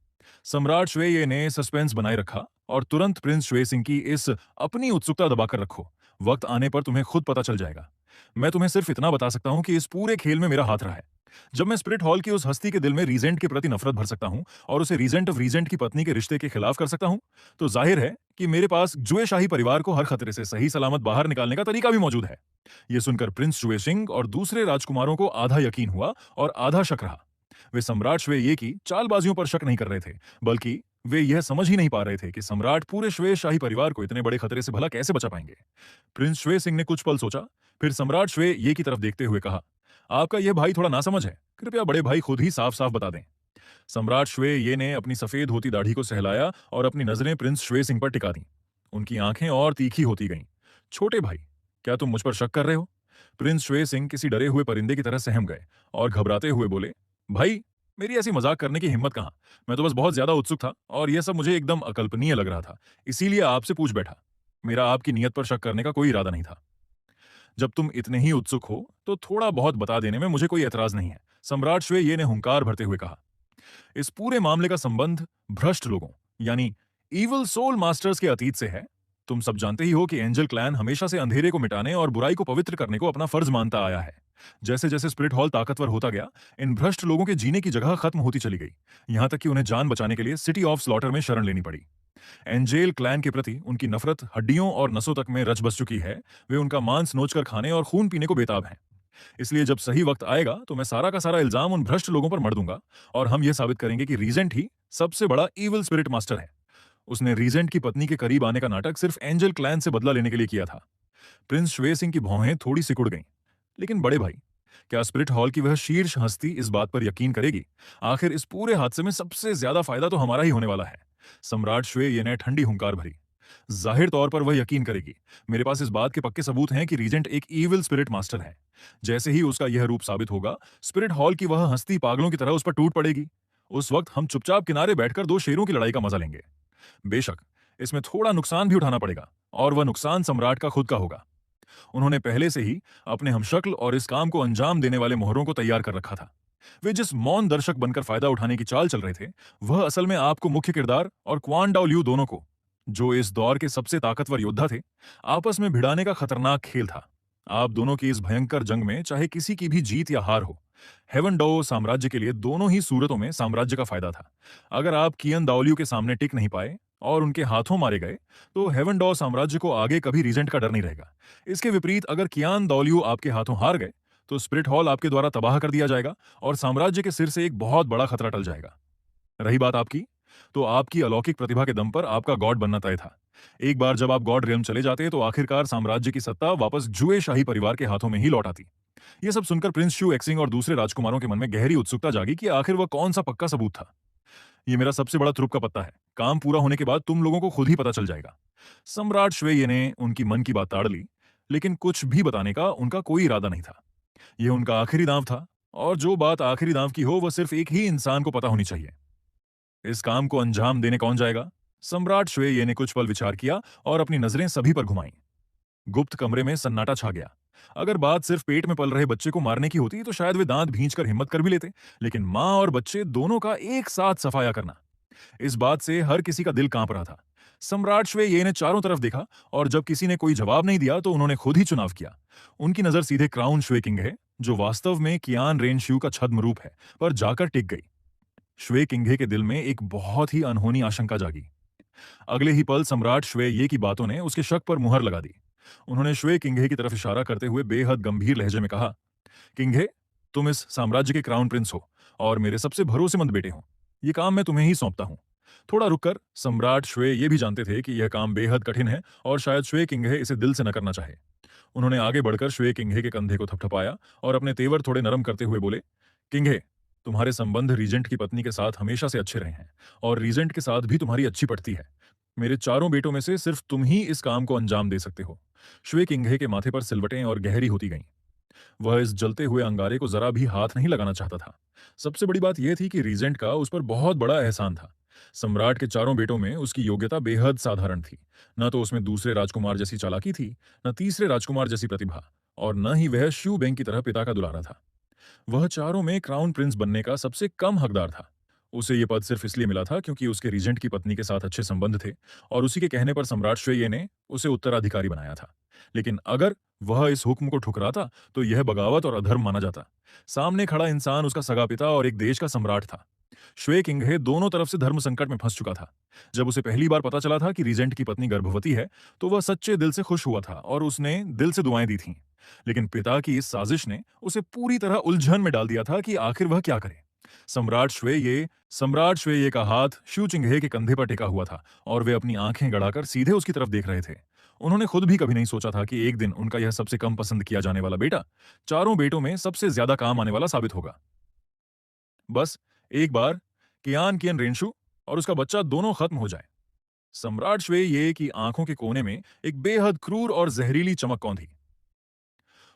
सम्राट श्वेय ने सस्पेंस बनाए रखा और तुरंत प्रिंस श्वेय सिंह की इस अपनी उत्सुकता दबाकर रखो। वक्त आने पर तुम्हें खुद पता चल जाएगा। मैं तुम्हें सिर्फ इतना बता सकता हूं कि इस पूरे खेल में मेरा हाथ रहा है। जब मैं स्पिरिट हॉल की उस हस्ती के दिल में रीजेंट के प्रति नफरत भर सकता हूं और उसे रीजेंट ऑफ रीजेंट की पत्नी के रिश्ते के खिलाफ कर सकता हूं, तो जाहिर है कि मेरे पास जुए शाही परिवार को हर खतरे से सही सलामत बाहर निकालने का तरीका भी मौजूद है। यह सुनकर प्रिंस जुए सिंह और दूसरे राजकुमारों को आधा यकीन हुआ और आधा शक रहा। वे सम्राट श्वेये की चालबाजियों पर शक नहीं कर रहे थे, बल्कि वे यह समझ ही नहीं पा रहे थे कि सम्राट पूरे श्वेय शाही परिवार को इतने बड़े खतरे से भला कैसे बचा पाएंगे। प्रिंस श्वेय सिंह ने कुछ पल सोचा, फिर सम्राट श्वेये की तरफ देखते हुए कहा, आपका यह भाई थोड़ा नासमझ है, कृपया बड़े भाई खुद ही साफ साफ बता दें। सम्राट श्वेये ने अपनी सफेद होती दाढ़ी को सहलाया और अपनी नजरें प्रिंस श्वेय सिंह पर टिका दी। उनकी आंखें और तीखी होती गईं। छोटे भाई, क्या तुम मुझ पर शक कर रहे हो? प्रिंस श्वेय सिंह किसी डरे हुए परिंदे की तरह सहम गए और घबराते हुए बोले, भाई, मेरी ऐसी मजाक करने की हिम्मत कहां। मैं तो बस बहुत ज्यादा उत्सुक था और यह सब मुझे एकदम अकल्पनीय लग रहा था, इसीलिए आपसे पूछ बैठा। मेरा आपकी नीयत पर शक करने का कोई इरादा नहीं था। जब तुम इतने ही उत्सुक हो तो थोड़ा बहुत बता देने में मुझे कोई एतराज नहीं है, सम्राट श्वेये ने हुंकार भरते हुए कहा। इस पूरे मामले का संबंध भ्रष्ट लोगों, यानी इविल सोल मास्टर्स के अतीत से है। तुम सब जानते ही हो कि एंजल क्लैन हमेशा से अंधेरे को मिटाने और बुराई को पवित्र करने को अपना फर्ज मानता आया है। जैसे जैसे स्पिरिट हॉल ताकतवर होता गया, इन भ्रष्ट लोगों के जीने की जगह खत्म होती चली गई, यहां तक कि उन्हें जान बचाने के लिए सिटी ऑफ स्लॉटर में शरण लेनी पड़ी। एंजेल क्लैन के प्रति उनकी नफरत हड्डियों और नसों तक में रच बस चुकी है। वे उनका मांस नोचकर खाने और खून पीने को बेताब हैं। इसलिए जब सही वक्त आएगा तो मैं सारा का सारा इल्जाम उन भ्रष्ट लोगों पर मढ़ दूंगा, और हम यह साबित करेंगे कि रीजेंट ही सबसे बड़ा इविल स्पिरिट मास्टर है। उसने रीजेंट की पत्नी के करीब आने का नाटक सिर्फ एंजल क्लैन से बदला लेने के लिए किया था। प्रिंस श्वेय सिंह की भौहें थोड़ी सिकुड़ गईं। लेकिन बड़े भाई, क्या स्पिरिट हॉल की वह शीर्ष हस्ती इस बात पर यकीन करेगी? आखिर इस पूरे हादसे में सबसे ज्यादा फायदा तो हमारा ही होने वाला है। सम्राट श्वे ये ने ठंडी हुंकार भरी। जाहिर तौर पर वह यकीन करेगी। मेरे पास इस बात के पक्के सबूत हैं कि रीजेंट एक इविल स्पिरिट मास्टर है। जैसे ही उसका यह रूप साबित होगा, स्पिरिट हॉल की वह हस्ती पागलों की तरह उस पर टूट पड़ेगी। उस वक्त हम चुपचाप किनारे बैठकर दो शेरों की लड़ाई का मजा लेंगे। बेशक इसमें थोड़ा नुकसान भी उठाना पड़ेगा, और वह नुकसान सम्राट का खुद का होगा। उन्होंने पहले से ही अपने हमशक्ल और इस काम को अंजाम देने वाले मोहरों को तैयार कर रखा था। वे जिस मौन दर्शक बनकर फायदा उठाने की चाल चल रहे थे, वह असल में आपको मुख्य किरदार और क्वान डाओ ल्यू दोनों को, जो इस दौर के सबसे ताकतवर योद्धा थे, आपस में भिड़ाने का खतरनाक खेल था। आप दोनों की इस भयंकर जंग में चाहे किसी की भी जीत या हार हो, हेवन डो साम्राज्य के लिए दोनों ही सूरतों में साम्राज्य का फायदा था। अगर आप कियन दाओलियू के सामने टिक नहीं पाए और उनके हाथों मारे गए, तो हेवन डो साम्राज्य को आगे कभी रीजेंट का डर नहीं रहेगा। इसके विपरीत अगर कियान दाओलियू आपके हाथों हार गए, तो स्पिरिट हॉल आपके द्वारा तबाह कर दिया जाएगा और साम्राज्य के सिर से एक बहुत बड़ा खतरा टल जाएगा। रही बात आपकी, तो आपकी अलौकिक प्रतिभा के दम पर आपका गॉड बनना तय था। एक बार जब आप गॉड रियल्म चले जाते, तो आखिरकार साम्राज्य की सत्ता वापस जुए शाही परिवार के हाथों में ही लौट आती। यह सब सुनकर प्रिंस शू एक्सिंग और दूसरे राजकुमारों के मन में गहरी उत्सुकता जागी कि आखिर वह कौन सा पक्का सबूत था। ये मेरा सबसे बड़ा तुरुप का पत्ता है। काम पूरा होने के बाद तुम लोगों को खुद ही पता चल जाएगा। सम्राट श्वेये ने उनकी मन की बात ताड़ ली, लेकिन कुछ भी बताने का उनका कोई इरादा नहीं था। यह उनका आखिरी दांव था, और जो बात आखिरी दांव की हो, वह सिर्फ एक ही इंसान को पता होनी चाहिए। इस काम को अंजाम देने कौन जाएगा? सम्राट श्वेये ने कुछ पल विचार किया और अपनी नजरें सभी पर घुमाईं। गुप्त कमरे में सन्नाटा छा गया। अगर बात सिर्फ पेट में पल रहे बच्चे को मारने की होती, तो शायद वे दांत भींचकर हिम्मत कर भी लेते, लेकिन मां और बच्चे दोनों का एक साथ सफाया करना, इस बात से हर किसी का दिल कांप रहा था। सम्राट श्वेये ने चारों तरफ देखा, और जब किसी ने कोई जवाब नहीं दिया, तो उन्होंने खुद ही चुनाव किया। उनकी नजर सीधे क्राउन श्वे किंग है, जो वास्तव में कियान रेनशू का छद्म रूप है, पर जाकर टिक गई। श्वे किंघे के दिल में एक बहुत ही अनहोनी आशंका जागी। अगले ही पल सम्राट श्वेये की बातों ने उसके शक पर मुहर लगा दी। उन्होंने श्वे किंघे की तरफ इशारा करते हुए बेहद गंभीर लहजे में कहा, किंघे, तुम इस साम्राज्य के क्राउन प्रिंस हो और मेरे सबसे भरोसेमंद बेटे हो। ये काम मैं तुम्हें ही सौंपता हूं। थोड़ा रुककर सम्राट श्वे ये भी जानते थे कि यह काम बेहद कठिन है, और शायद श्वे किंघे इसे दिल से न करना चाहे। उन्होंने आगे बढ़कर श्वे किंघे के कंधे को थपथपाया और अपने तेवर थोड़े नरम करते हुए बोले, किंघे, तुम्हारे संबंध रीजेंट की पत्नी के साथ हमेशा से अच्छे रहे हैं, और रीजेंट के साथ भी तुम्हारी अच्छी पटती है। मेरे चारों बेटों में से सिर्फ तुम ही इस काम को अंजाम दे सकते हो। श्वे किंघे के माथे पर सिलवटें और गहरी होती गईं। वह इस जलते हुए अंगारे को जरा भी हाथ नहीं लगाना चाहता था। सबसे बड़ी बात यह थी कि रीजेंट का उस पर बहुत बड़ा एहसान था। सम्राट के चारों बेटों में उसकी योग्यता बेहद साधारण थी। न तो उसमें दूसरे राजकुमार जैसी चालाकी थी, न तीसरे राजकुमार जैसी प्रतिभा, और न ही वह शू बेंग की तरह पिता का दुलारा था। वह चारों में क्राउन प्रिंस बनने का सबसे कम हकदार था। उसे यह पद सिर्फ इसलिए मिला था क्योंकि उसके रीजेंट की पत्नी के साथ अच्छे संबंध थे, और उसी के कहने पर सम्राट श्वेये ने उसे उत्तराधिकारी बनाया था। लेकिन अगर वह इस हुक्म को ठुकराता, तो यह बगावत और अधर्म माना जाता। सामने खड़ा इंसान उसका सगा पिता और एक देश का सम्राट था। श्वे किंघे दोनों तरफ से धर्म संकट में फंस चुका था। जब उसे पहली बार पता चला था कि रीजेंट की पत्नी गर्भवती है, तो वह सच्चे दिल से खुश हुआ था और उसने दिल से दुआएं दी थीं। लेकिन पिता की इस साजिश ने उसे पूरी तरह उलझन में डाल दिया था कि आखिर वह क्या करे। सम्राट श्वेये का हाथ शू चिंघे के कंधे पर टिका हुआ था, और वे अपनी आंखें गड़ाकर सीधे उसकी तरफ देख रहे थे। उन्होंने खुद भी कभी नहीं सोचा था कि एक दिन उनका यह सबसे कम पसंद किया जाने वाला बेटा चारों बेटों में सबसे ज्यादा काम आने वाला साबित होगा। बस एक बार कियान कियन रेंशु और उसका बच्चा दोनों खत्म हो जाए। सम्राट श्वेये की आंखों के कोने में एक बेहद क्रूर और जहरीली चमक कौंधी।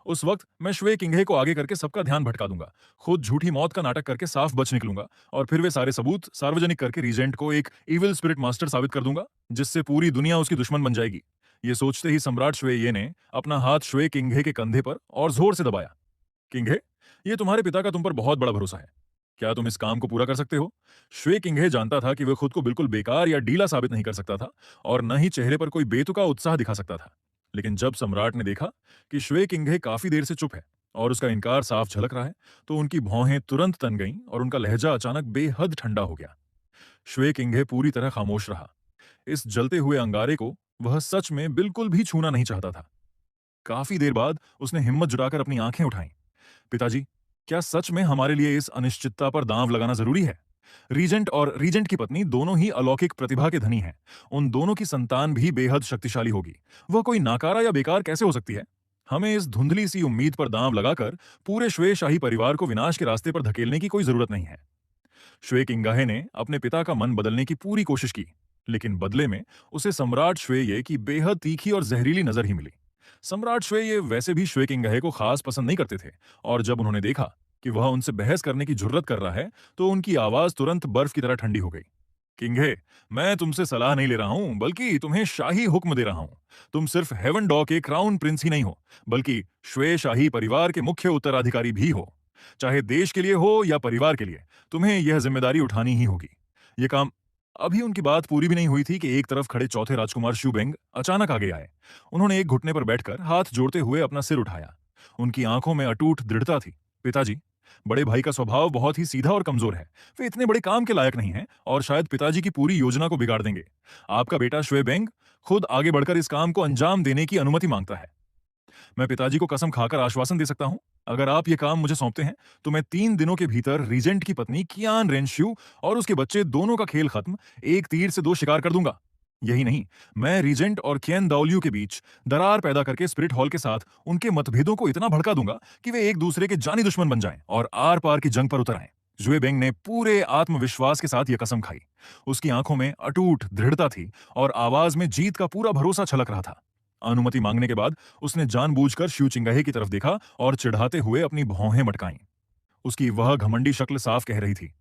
उस वक्त मैं श्वे किंघे को आगे करके सबका ध्यान भटका दूंगा, खुद झूठी मौत का नाटक करके साफ बच निकलूंगा, और फिर वे सारे सबूत सार्वजनिक करके रीजेंट को एक इविल स्पिरिट मास्टर साबित कर दूंगा, जिससे पूरी दुनिया उसकी दुश्मन बन जाएगी। ये सोचते ही सम्राट श्वेये ने अपना हाथ श्वे किंघे के कंधे पर और जोर से दबाया। किंघे, ये तुम्हारे पिता का तुम पर बहुत बड़ा भरोसा है। क्या तुम इस काम को पूरा कर सकते हो? श्वे किंघे जानता था कि वह खुद को बिल्कुल बेकार या डीला साबित नहीं कर सकता था, और न ही चेहरे पर कोई बेतुका उत्साह दिखा सकता था। लेकिन जब सम्राट ने देखा कि श्वे किंघे काफी देर से चुप है और उसका इनकार साफ झलक रहा है, तो उनकी भौहें तुरंत तन गईं और उनका लहजा अचानक बेहद ठंडा हो गया। श्वे किंघे पूरी तरह खामोश रहा। इस जलते हुए अंगारे को वह सच में बिल्कुल भी छूना नहीं चाहता था। काफी देर बाद उसने हिम्मत जुटाकर अपनी आंखें उठाईं। पिताजी, क्या सच में हमारे लिए इस अनिश्चितता पर दांव लगाना जरूरी है? रीजेंट और रीजेंट की पत्नी दोनों ही अलौकिक प्रतिभा के धनी हैं। उन दोनों की संतान भी बेहद शक्तिशाली होगी। वह कोई नाकारा या बेकार कैसे हो सकती है? हमें इस धुंधली सी उम्मीद पर दांव लगाकर पूरे श्वे शाही परिवार को विनाश के रास्ते पर धकेलने की कोई जरूरत नहीं है। श्वे किंगाहे ने अपने पिता का मन बदलने की पूरी कोशिश की, लेकिन बदले में उसे सम्राट श्वेये की बेहद तीखी और जहरीली नजर ही मिली। सम्राट श्वेये वैसे भी श्वे किंगाहे को खास पसंद नहीं करते थे, और जब उन्होंने देखा कि वह उनसे बहस करने की जुर्रत कर रहा है, तो उनकी आवाज तुरंत बर्फ की तरह ठंडी हो गई। किंगे, मैं तुमसे सलाह नहीं ले रहा हूं, बल्कि तुम्हें शाही हुक्म दे रहा हूं। तुम सिर्फ हेवन डॉ के क्राउन प्रिंस ही नहीं हो, बल्कि श्वे शाही परिवार के मुख्य उत्तराधिकारी भी हो। चाहे देश के लिए हो या परिवार के लिए, तुम्हें यह जिम्मेदारी उठानी ही होगी। ये काम। अभी उनकी बात पूरी भी नहीं हुई थी कि एक तरफ खड़े चौथे राजकुमार शुबेंग अचानक आगे आए। उन्होंने एक घुटने पर बैठकर हाथ जोड़ते हुए अपना सिर उठाया। उनकी आंखों में अटूट दृढ़ता थी। पिताजी, बड़े भाई का स्वभाव बहुत ही सीधा और कमजोर है। वे इतने बड़े काम के लायक नहीं हैं और शायद पिताजी की पूरी योजना को बिगाड़ देंगे। आपका बेटा श्वेबेंग खुद आगे बढ़कर इस काम को अंजाम देने की अनुमति मांगता है। मैं पिताजी को कसम खाकर आश्वासन दे सकता हूं, अगर आप ये काम मुझे सौंपते हैं तो मैं 3 दिनों के भीतर रीजेंट की पत्नी कियान रेनश्यू और उसके बच्चे दोनों का खेल खत्म, एक तीर से 2 शिकार कर दूंगा। यही नहीं, मैं रीजेंट और कियन दाओलियू के बीच दरार पैदा करके स्पिरिट हॉल के साथ उनके मतभेदों को इतना भड़का दूंगा कि वे एक दूसरे के जानी दुश्मन बन जाएं और आर पार की जंग पर उतर आएं। जुएबेंग ने पूरे आत्मविश्वास के साथ यह कसम खाई। उसकी आंखों में अटूट दृढ़ता थी और आवाज में जीत का पूरा भरोसा छलक रहा था। अनुमति मांगने के बाद उसने जानबूझकर शिव चिंगाहे की तरफ देखा और चिढ़ाते हुए अपनी भौहें मटकाईं। उसकी वह घमंडी शक्ल साफ कह रही थी,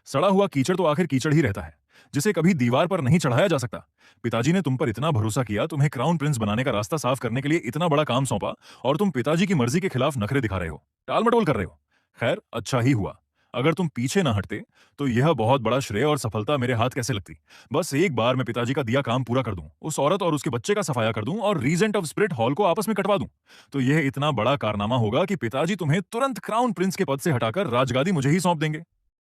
सड़ा हुआ कीचड़ तो आखिर कीचड़ ही रहता है, जिसे कभी दीवार पर नहीं चढ़ाया जा सकता। पिताजी ने तुम पर इतना भरोसा किया, तुम्हें क्राउन प्रिंस बनाने का रास्ता साफ करने के लिए इतना बड़ा काम सौंपा, और तुम पिताजी की मर्जी के खिलाफ नखरे दिखा रहे हो, टालमटोल कर रहे हो। खैर, अच्छा ही हुआ। अगर तुम पीछे ना हटते तो यह बहुत बड़ा श्रेय और सफलता मेरे हाथ कैसे लगती। बस एक बार मैं पिताजी का दिया काम पूरा कर दूं, उस औरत और उसके बच्चे का सफाया कर दूं और रीजेंट ऑफ स्पिरिट हॉल को आपस में कटवा दूं, तो यह इतना बड़ा कारनामा होगा कि पिताजी तुम्हें तुरंत क्राउन प्रिंस के पद से हटाकर राजगादी मुझे ही सौंप देंगे।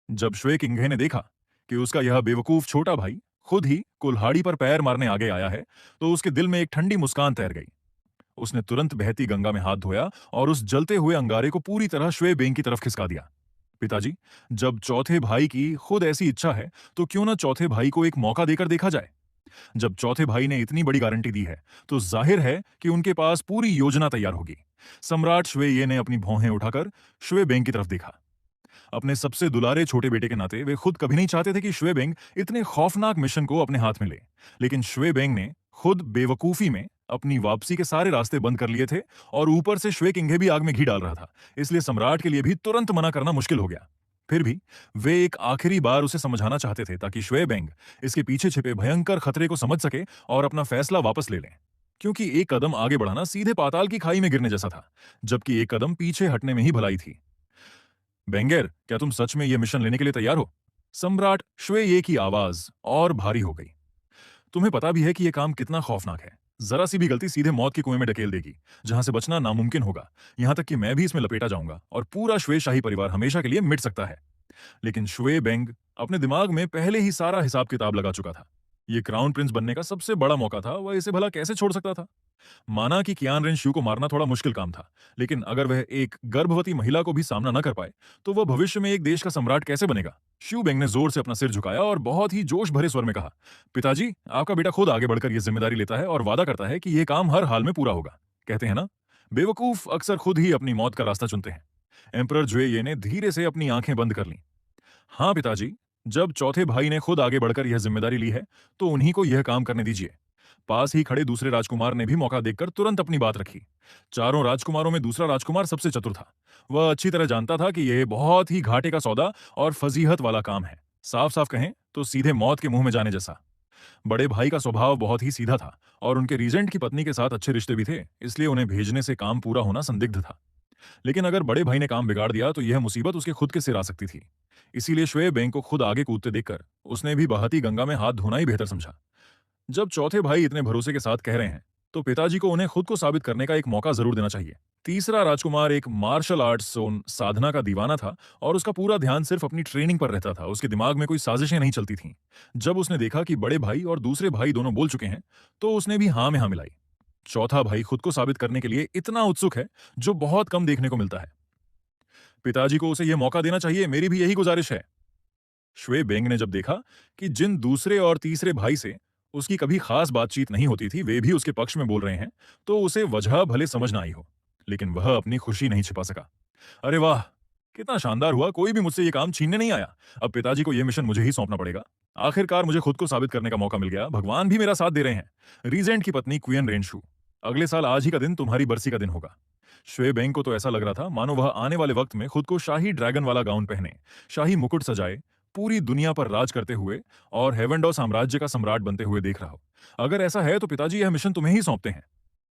जब श्वे किंघे ने देखा कि उसका यह बेवकूफ छोटा भाई खुद ही कुल्हाड़ी पर पैर मारने आगे आया है, तो उसके दिल में एक ठंडी मुस्कान तैर गई। उसने तुरंत बहती गंगा में हाथ धोया और उस जलते हुए अंगारे को पूरी तरह श्वे बेंग की तरफ खिसका दिया। पिताजी, जब चौथे भाई की खुद ऐसी इच्छा है, तो क्यों ना चौथे भाई को एक मौका देकर देखा जाए। जब चौथे भाई ने इतनी बड़ी गारंटी दी है, तो जाहिर है कि उनके पास पूरी योजना तैयार होगी। सम्राट श्वे ये ने अपनी भौहें उठाकर श्वे बेंग की तरफ देखा। अपने सबसे दुलारे छोटे बेटे के नाते वे खुद कभी नहीं चाहते थे कि श्वेबेंग इतने खौफनाक मिशन को अपने हाथ में ले, लेकिन श्वेबेंग ने खुद बेवकूफी में अपनी वापसी के सारे रास्ते बंद कर लिए थे और ऊपर से श्वे किंघे भी आग में घी डाल रहा था, इसलिए सम्राट के लिए भी तुरंत मना करना मुश्किल हो गया। फिर भी वे एक आखिरी बार उसे समझाना चाहते थे, ताकि श्वेबेंग इसके पीछे छिपे भयंकर खतरे को समझ सके और अपना फैसला वापस ले लें, क्योंकि एक कदम आगे बढ़ाना सीधे पाताल की खाई में गिरने जैसा था, जबकि एक कदम पीछे हटने में ही भलाई थी। बेंगर, क्या तुम सच में यह मिशन लेने के लिए तैयार हो? सम्राट श्वेये की आवाज और भारी हो गई। तुम्हें पता भी है कि यह काम कितना खौफनाक है। जरा सी भी गलती सीधे मौत के कुएं में ढकेल देगी, जहां से बचना नामुमकिन होगा। यहां तक कि मैं भी इसमें लपेटा जाऊंगा और पूरा श्वे शाही परिवार हमेशा के लिए मिट सकता है। लेकिन श्वे बेंग अपने दिमाग में पहले ही सारा हिसाब किताब लगा चुका था। ये क्राउन प्रिंस बनने का सबसे बड़ा मौका था, वह इसे भला कैसे छोड़ सकता था? माना कि कियान रेन शू को मारना थोड़ा मुश्किल काम था, लेकिन अगर वह एक गर्भवती महिला को भी सामना न कर पाए, तो वह भविष्य में एक देश का सम्राट कैसे बनेगा? शू बेंग ने जोर से अपना सिर झुकाया और बहुत ही जोश भरे स्वर में कहा, पिताजी, आपका बेटा खुद आगे बढ़कर यह जिम्मेदारी लेता है और वादा करता है कि यह काम हर हाल में पूरा होगा। कहते हैं ना, बेवकूफ अक्सर खुद ही अपनी मौत का रास्ता चुनते हैं। एम्परर ज्वेये ने धीरे से अपनी आंखें बंद कर लीं। हाँ पिताजी, जब चौथे भाई ने खुद आगे बढ़कर यह जिम्मेदारी ली है, तो उन्हीं को यह काम करने दीजिए। पास ही खड़े दूसरे राजकुमार ने भी मौका देखकर तुरंत अपनी बात रखी। चारों राजकुमारों में दूसरा राजकुमार सबसे चतुर था। वह अच्छी तरह जानता था कि यह बहुत ही घाटे का सौदा और फजीहत वाला काम है, साफ साफ कहें तो सीधे मौत के मुंह में जाने जैसा। बड़े भाई का स्वभाव बहुत ही सीधा था और उनके रीजेंट की पत्नी के साथ अच्छे रिश्ते भी थे, इसलिए उन्हें भेजने से काम पूरा होना संदिग्ध था। लेकिन अगर बड़े भाई ने काम बिगाड़ दिया तो यह मुसीबत उसके खुद के सिर आ सकती थी। इसीलिए श्वे बेंग को खुद आगे कूदते देखकर उसने भी बहती गंगा में हाथ धोना ही बेहतर समझा। जब चौथे भाई इतने भरोसे के साथ कह रहे हैं, तो पिताजी को उन्हें खुद को साबित करने का एक मौका जरूर देना चाहिए। तीसरा राजकुमार एक मार्शल आर्ट्स साधना का दीवाना था और उसका पूरा ध्यान सिर्फ अपनी ट्रेनिंग पर रहता था। उसके दिमाग में कोई साजिशें नहीं चलती थीं। जब उसने देखा कि बड़े भाई और दूसरे भाई दोनों बोल चुके हैं, तो उसने भी हाँ में हाँ मिलाई। चौथा भाई खुद को साबित करने के लिए इतना उत्सुक है, जो बहुत कम देखने को मिलता है। पिताजी को उसे यह मौका देना चाहिए, मेरी भी यही गुजारिश है। श्वे बेंग ने जब देखा कि जिन दूसरे और तीसरे भाई से उसकी कभी खास बातचीत नहीं होती थी, वे भी उसके पक्ष में बोल रहे हैं, तो उसे वजह भले समझ ना आई हो, लेकिन वह अपनी खुशी नहीं छिपा सका। अरे वाह! कितना शानदार हुआ, कोई भी मुझसे ये काम छीनने नहीं आया। अब पिताजी को ये मिशन मुझे ही सौंपना पड़ेगा। आखिरकार मुझे खुद को साबित करने का मौका मिल गया, भगवान भी मेरा साथ दे रहे हैं। रीजेंट की पत्नी क्वियन रेनशू, अगले साल आज ही का दिन तुम्हारी बरसी का दिन होगा। श्वे बेंग को तो ऐसा लग रहा था मानो वह आने वाले वक्त में खुद को शाही ड्रैगन वाला गाउन पहने, शाही मुकुट सजाए, पूरी दुनिया पर राज करते हुए और हेवेंडो साम्राज्य का सम्राट बनते हुए देख रहा हो। अगर ऐसा है तो पिताजी यह मिशन तुम्हें ही सौंपते हैं।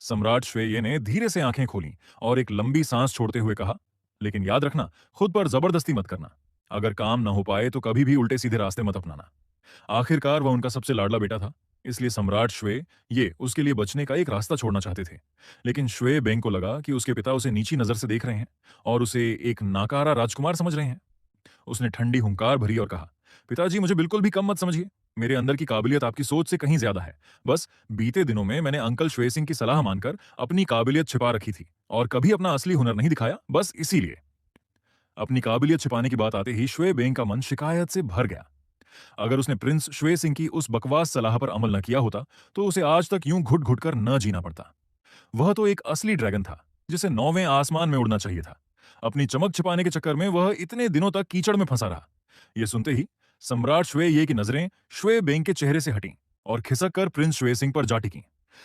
सम्राट श्वेये ने धीरे से आंखें खोली और एक लंबी सांस छोड़ते हुए कहा, लेकिन याद रखना, खुद पर जबरदस्ती मत करना। अगर काम न हो पाए तो कभी भी उल्टे सीधे रास्ते मत अपनाना। आखिरकार वह उनका सबसे लाडला बेटा था, इसलिए सम्राट श्वे ये उसके लिए बचने का एक रास्ता छोड़ना चाहते थे। लेकिन श्वे बेंग को लगा कि उसके पिता उसे नीची नजर से देख रहे हैं और उसे एक नाकारा राजकुमार समझ रहे हैं। उसने ठंडी हुंकार भरी और कहा, पिताजी मुझे बिल्कुल भी कम मत समझिए। मेरे अंदर की काबिलियत आपकी सोच से कहीं ज्यादा है। बस बीते दिनों में मैंने अंकल श्वे सिंह की सलाह मानकर अपनी काबिलियत छिपा रखी थी और कभी अपना असली हुनर नहीं दिखाया, बस इसीलिए। अपनी काबिलियत छिपाने की बात आते ही श्वे बेंग का मन शिकायत से भर गया। अगर उसने प्रिंस श्वे सिंह की उस बकवास सलाह पर अमल न किया होता तो उसे आज तक यूं घुट घुट कर न जीना पड़ता। वह तो एक असली ड्रैगन था, जिसे 9वें आसमान में उड़ना चाहिए था। अपनी चमक छिपाने के चक्कर में वह इतने दिनों तक कीचड़ में फंसा रहा। यह सुनते ही सम्राट श्वे ये की नजरें श्वे बेंग के चेहरे से हटीं और खिसक कर प्रिंस श्वे सिंह पर जा टिकीं।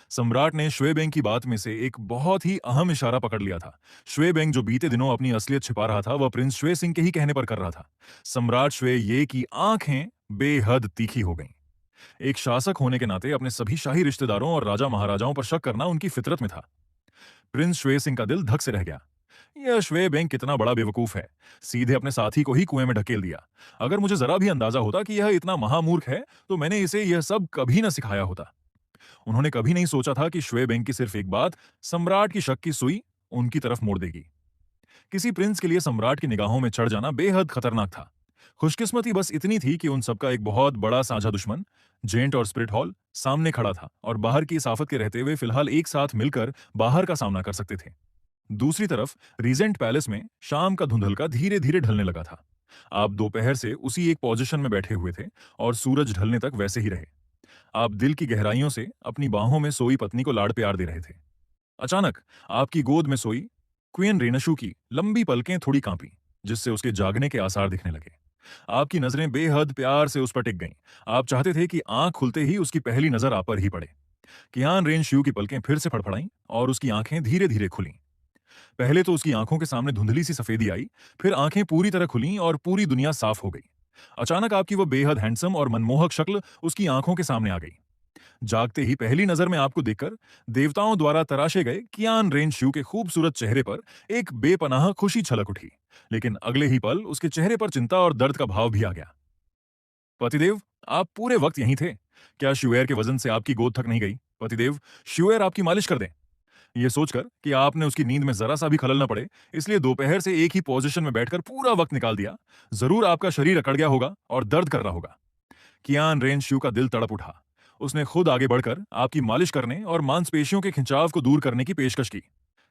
सम्राट ने श्वे बेंग की बात में से एक बहुत ही अहम इशारा पकड़ लिया था। श्वे बेंग जो बीते दिनों अपनी असलियत छिपा रहा था, वह प्रिंस श्वे सिंह के ही कहने पर कर रहा था। सम्राट श्वे ये की आंखें बेहद तीखी हो गईं। एक शासक होने के नाते अपने सभी शाही रिश्तेदारों और राजा महाराजाओं पर शक करना उनकी फितरत में था। प्रिंस श्वे सिंह का दिल धक से रह गया। यह श्वे बेंग कितना बड़ा बेवकूफ है, सीधे अपने साथी को ही कुएं में ढकेल दिया। अगर मुझे जरा भी अंदाजा होता कि यह इतना महामूर्ख है तो मैंने इसे यह सब कभी न सिखाया होता। उन्होंने कभी नहीं सोचा था कि श्वे बेंग की सिर्फ एक बात सम्राट की शक की सुई उनकी तरफ मोड़ देगी। किसी प्रिंस के लिए सम्राट की निगाहों में चढ़ जाना बेहद खतरनाक था। खुशकिस्मती बस इतनी थी कि उन सबका एक बहुत बड़ा साझा दुश्मन, जेंट और स्प्रिट हॉल, सामने खड़ा था और बाहर की इस आफत के रहते हुए फिलहाल एक साथ मिलकर बाहर का सामना कर सकते थे। दूसरी तरफ रीजेंट पैलेस में शाम का धुंधलका धीरे धीरे ढलने लगा था। आप दोपहर से उसी एक पोजीशन में बैठे हुए थे और सूरज ढलने तक वैसे ही रहे। आप दिल की गहराइयों से अपनी बाहों में सोई पत्नी को लाड़ प्यार दे रहे थे। अचानक आपकी गोद में सोई क्वीन रेनशू की लंबी पलकें थोड़ी कांपी, जिससे उसके जागने के आसार दिखने लगे। आपकी नजरें बेहद प्यार से उस पर टिक गईं। आप चाहते थे कि आंख खुलते ही उसकी पहली नजर आप पर ही पड़े। कियान रेनशू की पलकें फिर से फड़फड़ाईं और उसकी आंखें धीरे धीरे खुलीं। पहले तो उसकी आंखों के सामने धुंधली सी सफेदी आई, फिर आंखें पूरी तरह खुलीं और पूरी दुनिया साफ हो गई। अचानक आपकी वो बेहद हैंडसम और मनमोहक शक्ल उसकी आंखों के सामने आ गई। जागते ही पहली नजर में आपको देखकर देवताओं द्वारा तराशे गए कियान रेनशू के खूबसूरत चेहरे पर एक बेपनाह खुशी छलक उठी, लेकिन अगले ही पल उसके चेहरे पर चिंता और दर्द का भाव भी आ गया। पतिदेव, आप पूरे वक्त यहीं थे। क्या श्यूएर के वजन से आपकी गोद थक नहीं गई? पतिदेव, श्यूएर आपकी मालिश कर दें। यह सोचकर कि आपने उसकी नींद में जरा सा भी खलल न पड़े, इसलिए दोपहर से एक ही पोजीशन में बैठकर पूरा वक्त निकाल दिया। जरूर आपका शरीर अकड़ गया होगा और दर्द कर रहा होगा। कियान रेनशू का दिल तड़प उठा। उसने खुद आगे बढ़कर आपकी मालिश करने और मांसपेशियों के खिंचाव को दूर करने की पेशकश की।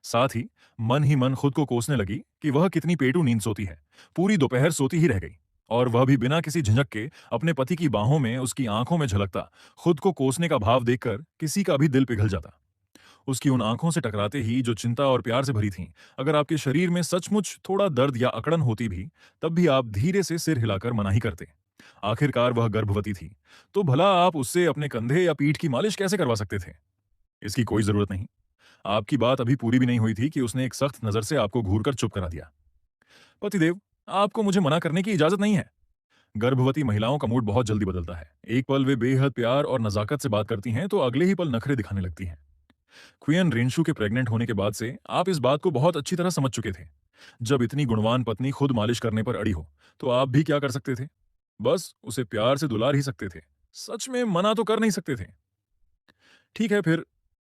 साथ ही मन खुद को कोसने लगी कि वह कितनी पेटू नींद सोती है। पूरी दोपहर सोती ही रह गई और वह भी बिना किसी झिझक के अपने पति की बाहों में उसकी आंखों में झलकता खुद को कोसने का भाव देखकर किसी का भी दिल पिघल जाता। उसकी उन आंखों से टकराते ही जो चिंता और प्यार से भरी थीं, अगर आपके शरीर में सचमुच थोड़ा दर्द या अकड़न होती भी, तब भी आप धीरे से सिर हिलाकर मनाही करते। आखिरकार वह गर्भवती थी, तो भला आप उससे अपने कंधे या पीठ की मालिश कैसे करवा सकते थे? इसकी कोई जरूरत नहीं। आपकी बात अभी पूरी भी नहीं हुई थी कि उसने एक सख्त नजर से आपको घूरकर चुप करा दिया। पतिदेव, आपको मुझे मना करने की इजाजत नहीं है। गर्भवती महिलाओं का मूड बहुत जल्दी बदलता है। एक पल वे बेहद प्यार और नजाकत से बात करती हैं तो अगले ही पल नखरे दिखाने लगती हैं। क्वीन रेनशू के प्रेग्नेंट होने के बाद से आप इस बात को बहुत अच्छी तरह समझ चुके थे। जब इतनी गुणवान पत्नी खुद मालिश करने पर अड़ी हो, तो आप भी क्या कर सकते थे? बस उसे प्यार से दुलार ही सकते थे। सच में मना तो कर नहीं सकते थे। ठीक है फिर,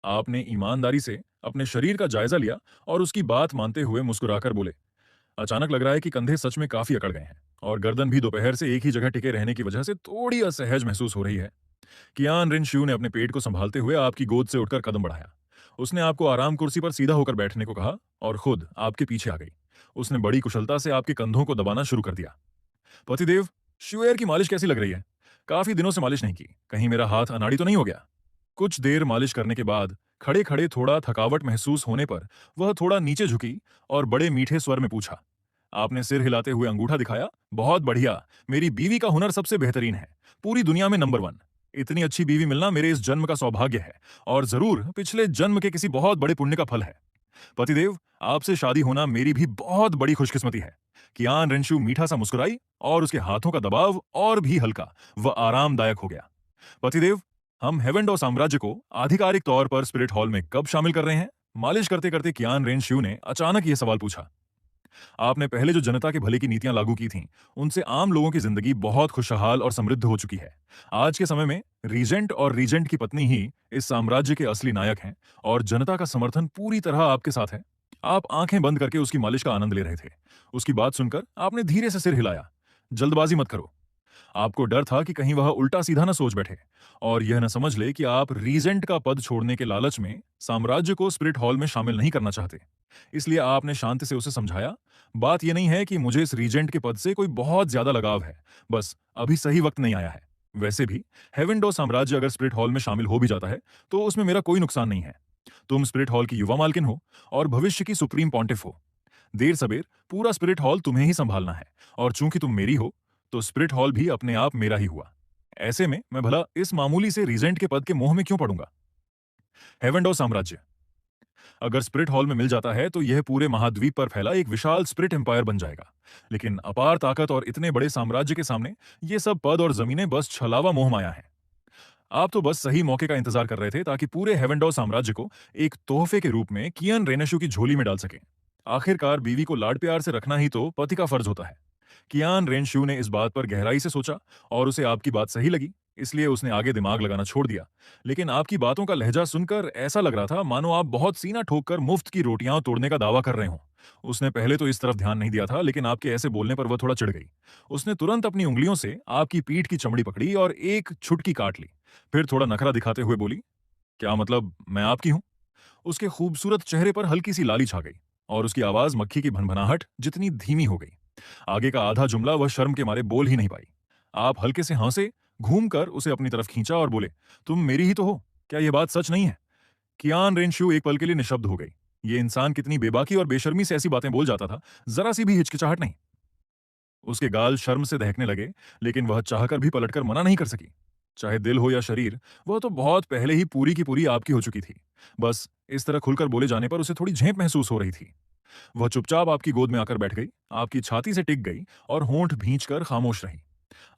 आपने ईमानदारी से अपने शरीर का जायजा लिया और उसकी बात मानते हुए मुस्कुराकर बोले, अचानक लग रहा है कि कंधे सच में काफी अकड़ गए हैं और गर्दन भी दोपहर से एक ही जगह टिके रहने की वजह से थोड़ी असहज महसूस हो रही है। कियान रिनशू ने अपने पेट को संभालते हुए आपकी गोद से उठकर कदम बढ़ाया। उसने आपको आराम कुर्सी पर सीधा होकर बैठने को कहा और खुद आपके पीछे आ गई। उसने बड़ी कुशलता से आपके कंधों को दबाना शुरू कर दिया। पतिदेव, श्यूएर की मालिश कैसी लग रही है? काफी दिनों से मालिश नहीं की, कहीं मेरा हाथ अनाड़ी तो नहीं हो गया? कुछ देर मालिश करने के बाद खड़े खड़े थोड़ा थकावट महसूस होने पर वह थोड़ा नीचे झुकी और बड़े मीठे स्वर में पूछा। आपने सिर हिलाते हुए अंगूठा दिखाया। बहुत बढ़िया। मेरी बीवी का हुनर सबसे बेहतरीन है, पूरी दुनिया में नंबर वन। इतनी अच्छी बीवी मिलना मेरे इस जन्म का सौभाग्य है और जरूर पिछले जन्म के किसी बहुत बड़े पुण्य का फल है। पतिदेव, आपसे शादी होना मेरी भी बहुत बड़ी खुशकिस्मती है। कियान रेंशु मीठा सा मुस्कुराई और उसके हाथों का दबाव और भी हल्का व आरामदायक हो गया। पतिदेव, हम हेवेंडो साम्राज्य को आधिकारिक तौर पर स्पिरिट हॉल में कब शामिल कर रहे हैं? मालिश करते करते कियान रेंशु ने अचानक यह सवाल पूछा। आपने पहले जो जनता के भले की नीतियां लागू की थीं, उनसे आम लोगों की जिंदगी बहुत खुशहाल और समृद्ध हो चुकी है। आज के समय में रीजेंट और रीजेंट की पत्नी ही इस साम्राज्य के असली नायक हैं और जनता का समर्थन पूरी तरह आपके साथ है। आप आंखें बंद करके उसकी मालिश का आनंद ले रहे थे। उसकी बात सुनकर आपने धीरे से सिर हिलाया। जल्दबाजी मत करो। आपको डर था कि कहीं वह उल्टा सीधा न सोच बैठे और यह न समझ ले कि आप रीजेंट का पद छोड़ने के लालच में साम्राज्य को स्पिरिट हॉल में शामिल नहीं करना चाहते। इसलिए आपने शांति से उसे समझाया, बात यह नहीं है कि मुझे इस रीजेंट के पद से कोई बहुत ज्यादा लगाव है, बस अभी सही वक्त नहीं आया है। वैसे भी हेवेंडो साम्राज्य अगर स्पिरिट हॉल में शामिल हो भी जाता है तो उसमें मेरा कोई नुकसान नहीं है। तुम स्पिरिट हॉल की युवा मालकिन हो और भविष्य की सुप्रीम पॉन्टिफ हो। देर सबेर पूरा स्पिरिट हॉल तुम्हें ही संभालना है और चूंकि तुम मेरी हो तो स्पिरिट हॉल भी अपने आप मेरा ही हुआ। ऐसे में मैं भला इस मामूली से रीजेंट के पद के मोह में क्यों पड़ूंगा? हेवेंडो साम्राज्य अगर स्पिरिट हॉल में मिल जाता है तो यह पूरे महाद्वीप पर फैला एक विशाल स्पिरिट एम्पायर बन जाएगा। लेकिन अपार ताकत और इतने बड़े साम्राज्य के सामने ये सब पद और जमीनें बस छलावा मोह माया है। आप तो बस सही मौके का इंतजार कर रहे थे ताकि पूरे हेवेंडो साम्राज्य को एक तोहफे के रूप में कियन रेनेशु की झोली में डाल सके। आखिरकार बीवी को लाड प्यार से रखना ही तो पति का फर्ज होता है। कियान रेनशू ने इस बात पर गहराई से सोचा और उसे आपकी बात सही लगी, इसलिए उसने आगे दिमाग लगाना छोड़ दिया। लेकिन आपकी बातों का लहजा सुनकर ऐसा लग रहा था मानो आप बहुत सीना ठोककर मुफ्त की रोटियां तोड़ने का दावा कर रहे हो। उसने पहले तो इस तरफ ध्यान नहीं दिया था, लेकिन आपके ऐसे बोलने पर वह थोड़ा चिढ़ गई। उसने तुरंत अपनी उंगलियों से आपकी पीठ की चमड़ी पकड़ी और एक छुटकी काट ली। फिर थोड़ा नखरा दिखाते हुए बोली, क्या मतलब मैं आपकी हूं? उसके खूबसूरत चेहरे पर हल्की सी लाली छा गई और उसकी आवाज मक्खी की भनभनाहट जितनी धीमी हो गई। आगे का आधा जुमला वह शर्म के मारे बोल ही नहीं पाई। आप हल्के से हंसे, घूमकर उसे अपनी तरफ खींचा और बोले, तुम मेरी ही तो हो, क्या यह बात सच नहीं है? कियान रेनशू एक पल के लिए निशब्द हो गई। ये इंसान कितनी बेबाकी और बेशर्मी से ऐसी बातें बोल जाता था, जरा सी भी हिचकिचाहट नहीं। उसके गाल शर्म से दहकने लगे, लेकिन वह चाहकर भी पलटकर मना नहीं कर सकी। चाहे दिल हो या शरीर, वह तो बहुत पहले ही पूरी की पूरी आपकी हो चुकी थी। बस इस तरह खुलकर बोले जाने पर उसे थोड़ी झेप महसूस हो रही थी। वह चुपचाप आपकी गोद में आकर बैठ गई, आपकी छाती से टिक गई और होंठ भींचकर खामोश रही।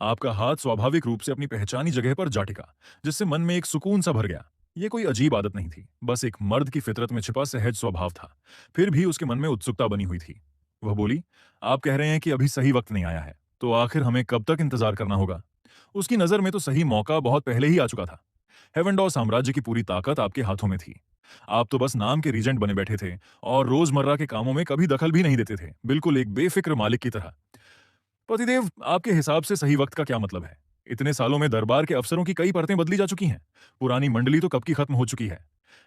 आपका हाथ स्वाभाविक रूप से अपनी पहचानी जगह पर जा टिका, जिससे मन में एक सुकून सा भर गया। ये कोई अजीब आदत नहीं थी, बस एक मर्द की फितरत में छिपा सहज स्वभाव था। फिर भी उसके मन में उत्सुकता बनी हुई थी। वह बोली, आप कह रहे हैं कि अभी सही वक्त नहीं आया है, तो आखिर हमें कब तक इंतजार करना होगा? उसकी नजर में तो सही मौका बहुत पहले ही आ चुका था। हेवेंडॉ साम्राज्य की पूरी ताकत आपके हाथों में थी। आप तो बस नाम के रीजेंट बने बैठे थे और रोजमर्रा के कामों में कभी दखल भी नहीं देते थे, बिल्कुल एक बेफिक्र मालिक की तरह। पतिदेव, आपके हिसाब से सही वक्त का क्या मतलब है? इतने सालों में दरबार के अफसरों की कई परतें बदली जा चुकी हैं। पुरानी मंडली तो कब की खत्म हो चुकी है।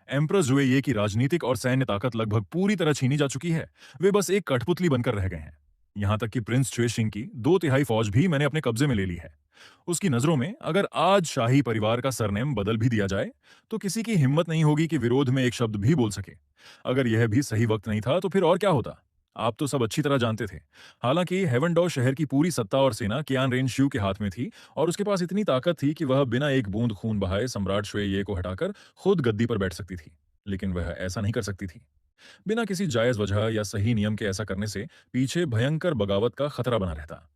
एम्प्रस जुए ये की राजनीतिक और सैन्य ताकत लगभग पूरी तरह छीनी जा चुकी है। वे बस एक कठपुतली बनकर रह गए हैं। यहां तक कि प्रिंस च्वेशिंग की 2/3 फौज भी मैंने अपने कब्जे में ले ली है। उसकी नजरों में अगर आज शाही परिवार का सरनेम बदल भी दिया जाए तो किसी की हिम्मत नहीं होगी कि विरोध में एक शब्द भी बोल सके। अगर यह भी सही वक्त नहीं था तो फिर और क्या होता? आप तो सब अच्छी तरह जानते थे। हालांकि हेवेंडॉ शहर की पूरी सत्ता और सेना कियान रेनशू के हाथ में थी और उसके पास इतनी ताकत थी कि वह बिना एक बूंद खून बहाए सम्राट श्वेये को हटाकर खुद गद्दी पर बैठ सकती थी। लेकिन वह ऐसा नहीं कर सकती थी। बिना किसी जायज वजह या सही नियम के ऐसा करने से पीछे भयंकर बगावत का खतरा बना रहता।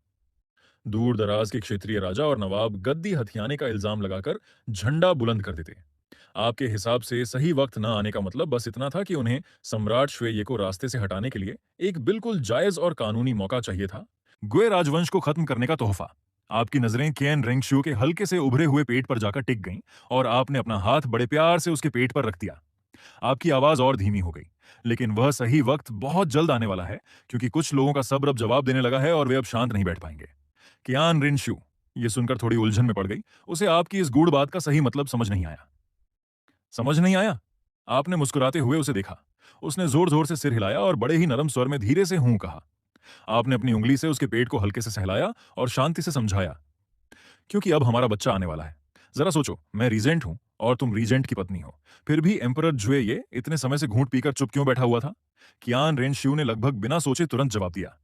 दूर दराज के क्षेत्रीय राजा और नवाब गद्दी हथियाने का इल्जाम लगाकर झंडा बुलंद कर देते। आपके हिसाब से सही वक्त न आने का मतलब बस इतना था कि उन्हें सम्राट श्वेये को रास्ते से हटाने के लिए एक बिल्कुल जायज और कानूनी मौका चाहिए था। ग्वे राजवंश को खत्म करने का तोहफा। आपकी नजरें केन रेंगशू के हल्के से उभरे हुए पेट पर जाकर टिक गईं और आपने अपना हाथ बड़े प्यार से उसके पेट पर रख दिया। आपकी आवाज और धीमी हो गई, लेकिन वह सही वक्त बहुत जल्द आने वाला है, क्योंकि कुछ लोगों का सब्र अब जवाब देने लगा है और वे अब शांत नहीं बैठ पाएंगे। कियान रिनशू ये सुनकर थोड़ी उलझन में पड़ गई। उसे आपकी इस गूढ़ बात का सही मतलब समझ नहीं आया। समझ नहीं आया? आपने मुस्कुराते हुए उसे देखा। उसने जोर जोर से सिर हिलाया और बड़े ही नरम स्वर में धीरे से हूं कहा। आपने अपनी उंगली से उसके पेट को हल्के से सहलाया और शांति से समझाया, क्योंकि अब हमारा बच्चा आने वाला है। जरा सोचो, मैं रीजेंट हूं और तुम रीजेंट की पत्नी हो। फिर भी एम्परर जुए ये इतने समय से घूंट पीकर चुप क्यों बैठा हुआ था? कियान रेनशिउ ने लगभग बिना सोचे तुरंत जवाब दिया,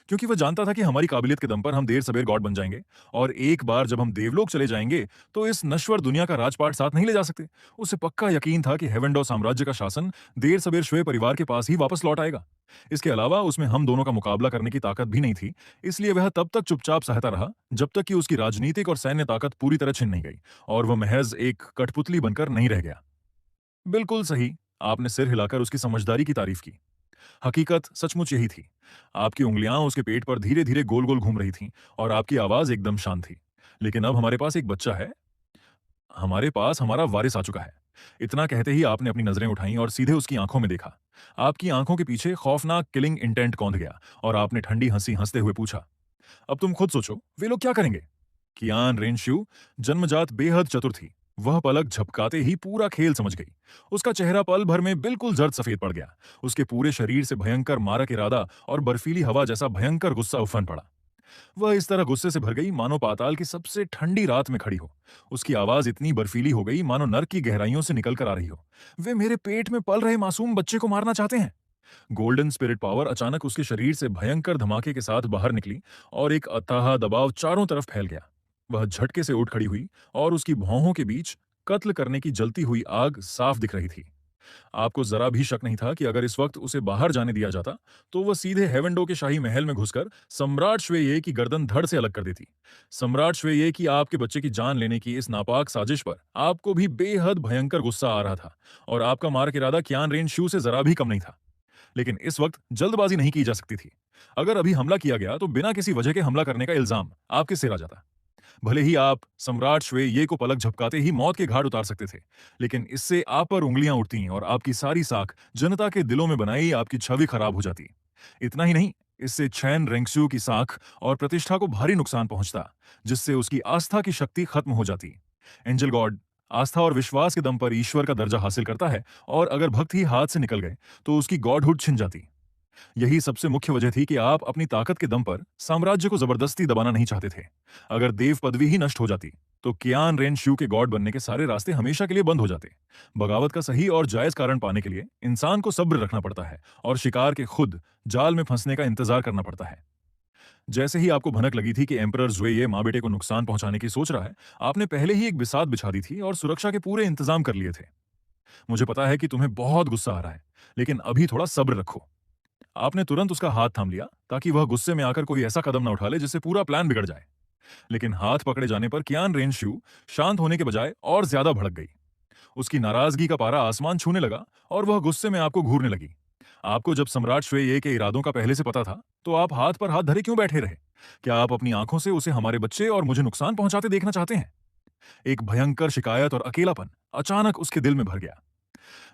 क्योंकि वह जानता था कि हमारी काबिलियत के दम पर हम देर सवेर गॉड बन जाएंगे, और एक बार जब हम देवलोक चले जाएंगे तो इस नश्वर दुनिया का राजपाट साथ नहीं ले जा सकते। उसे पक्का यकीन था कि हेवेंडो साम्राज्य का शासन देर सवेर श्वे परिवार के पास ही वापस लौट आएगा। इसके अलावा उसमें हम दोनों का मुकाबला करने की ताकत भी नहीं थी, इसलिए वह तब तक चुपचाप सहता रहा जब तक कि उसकी राजनीतिक और सैन्य ताकत पूरी तरह छिन नहीं गई और वह महज एक कठपुतली बनकर नहीं रह गया। बिल्कुल सही। आपने सिर हिलाकर उसकी समझदारी की तारीफ की। हकीकत सचमुच यही थी। आपकी उंगलियां उसके पेट पर धीरे धीरे गोल गोल घूम रही थीं और आपकी आवाज एकदम शांत थी। लेकिन अब हमारे पास एक बच्चा है, हमारे पास हमारा वारिस आ चुका है। इतना कहते ही आपने अपनी नजरें उठाईं और सीधे उसकी आंखों में देखा। आपकी आंखों के पीछे खौफनाक किलिंग इंटेंट कौंध गया और आपने ठंडी हंसी हंसते हुए पूछा, अब तुम खुद सोचो, वे लोग क्या करेंगे? कियान रेनशू जन्मजात बेहद चतुर थी। वह पलक झपकाते ही पूरा खेल समझ गई। उसका चेहरा पल भर में बिल्कुल जर्द सफेद पड़ गया। उसके पूरे शरीर से भयंकर मारक इरादा और बर्फीली हवा जैसा भयंकर गुस्सा उफन पड़ा। वह इस तरह गुस्से से भर गई मानो पाताल की सबसे ठंडी रात में खड़ी हो। उसकी आवाज इतनी बर्फीली हो गई मानो नर्क की गहराइयों से निकल कर आ रही हो। वे मेरे पेट में पल रहे मासूम बच्चे को मारना चाहते हैं। गोल्डन स्पिरिट पावर अचानक उसके शरीर से भयंकर धमाके के साथ बाहर निकली और एक अथाह दबाव चारों तरफ फैल गया। वह झटके से उठ खड़ी हुई और उसकी भौहों के बीच कत्ल करने की जलती हुई आग साफ दिख रही थी। आपको जरा भी शक नहीं था कि अगर इस वक्त उसे बाहर जाने दिया जाता तो वह सीधे हेवेंडो के शाही महल में घुसकर सम्राट श्वेये की गर्दन धड़ से अलग कर देती। सम्राट श्वेये की आपके बच्चे की जान लेने की इस नापाक साजिश पर आपको भी बेहद भयंकर गुस्सा आ रहा था और आपका मारक इरादा कियान रेनशू से जरा भी कम नहीं था। लेकिन इस वक्त जल्दबाजी नहीं की जा सकती थी। अगर अभी हमला किया गया तो बिना किसी वजह के हमला करने का इल्जाम आपके सिर आ जाता। भले ही आप सम्राट श्वेये को पलक झपकाते ही मौत के घाट उतार सकते थे, लेकिन इससे आप पर उंगलियां उठती और आपकी सारी साख जनता के दिलों में बनाई आपकी छवि खराब हो जाती। इतना ही नहीं, इससे चैन रेंगसू की साख और प्रतिष्ठा को भारी नुकसान पहुंचता, जिससे उसकी आस्था की शक्ति खत्म हो जाती। एंजल गॉड आस्था और विश्वास के दम पर ईश्वर का दर्जा हासिल करता है, और अगर भक्त ही हाथ से निकल गए तो उसकी गॉडहुड छिन जाती। यही सबसे मुख्य वजह थी कि आप अपनी ताकत के दम पर साम्राज्य को जबरदस्ती दबाना नहीं चाहते थे। अगर देव पदवी ही नष्ट हो जाती तो कियान रेनशू के गॉड बनने के सारे रास्ते हमेशा के लिए बंद हो जाते। बगावत का सही और जायज कारण पाने के लिए इंसान को सब्र रखना पड़ता है और शिकार के खुद जाल में फंसने का इंतजार करना पड़ता है। जैसे ही आपको भनक लगी थी कि एम्परर ज़ुए माँ बेटे को नुकसान पहुंचाने की सोच रहा है, आपने पहले ही एक बिसात बिछा दी थी और सुरक्षा के पूरे इंतजाम कर लिए थे। मुझे पता है कि तुम्हें बहुत गुस्सा आ रहा है, लेकिन अभी थोड़ा सब्र रखो। आपने तुरंत उसका हाथ थाम लिया ताकि वह गुस्से में आकर कोई ऐसा कदम न उठा ले जिससे पूरा प्लान बिगड़ जाए। लेकिन हाथ पकड़े जाने पर कियान रेनशू शांत होने के बजाय और ज्यादा भड़क गई। उसकी नाराजगी का पारा आसमान छूने लगा और वह गुस्से में आपको घूरने लगी। आपको जब सम्राट श्वेये के इरादों का पहले से पता था तो आप हाथ पर हाथ धरे क्यों बैठे रहे? क्या आप अपनी आंखों से उसे हमारे बच्चे और मुझे नुकसान पहुंचाते देखना चाहते हैं? एक भयंकर शिकायत और अकेलापन अचानक उसके दिल में भर गया।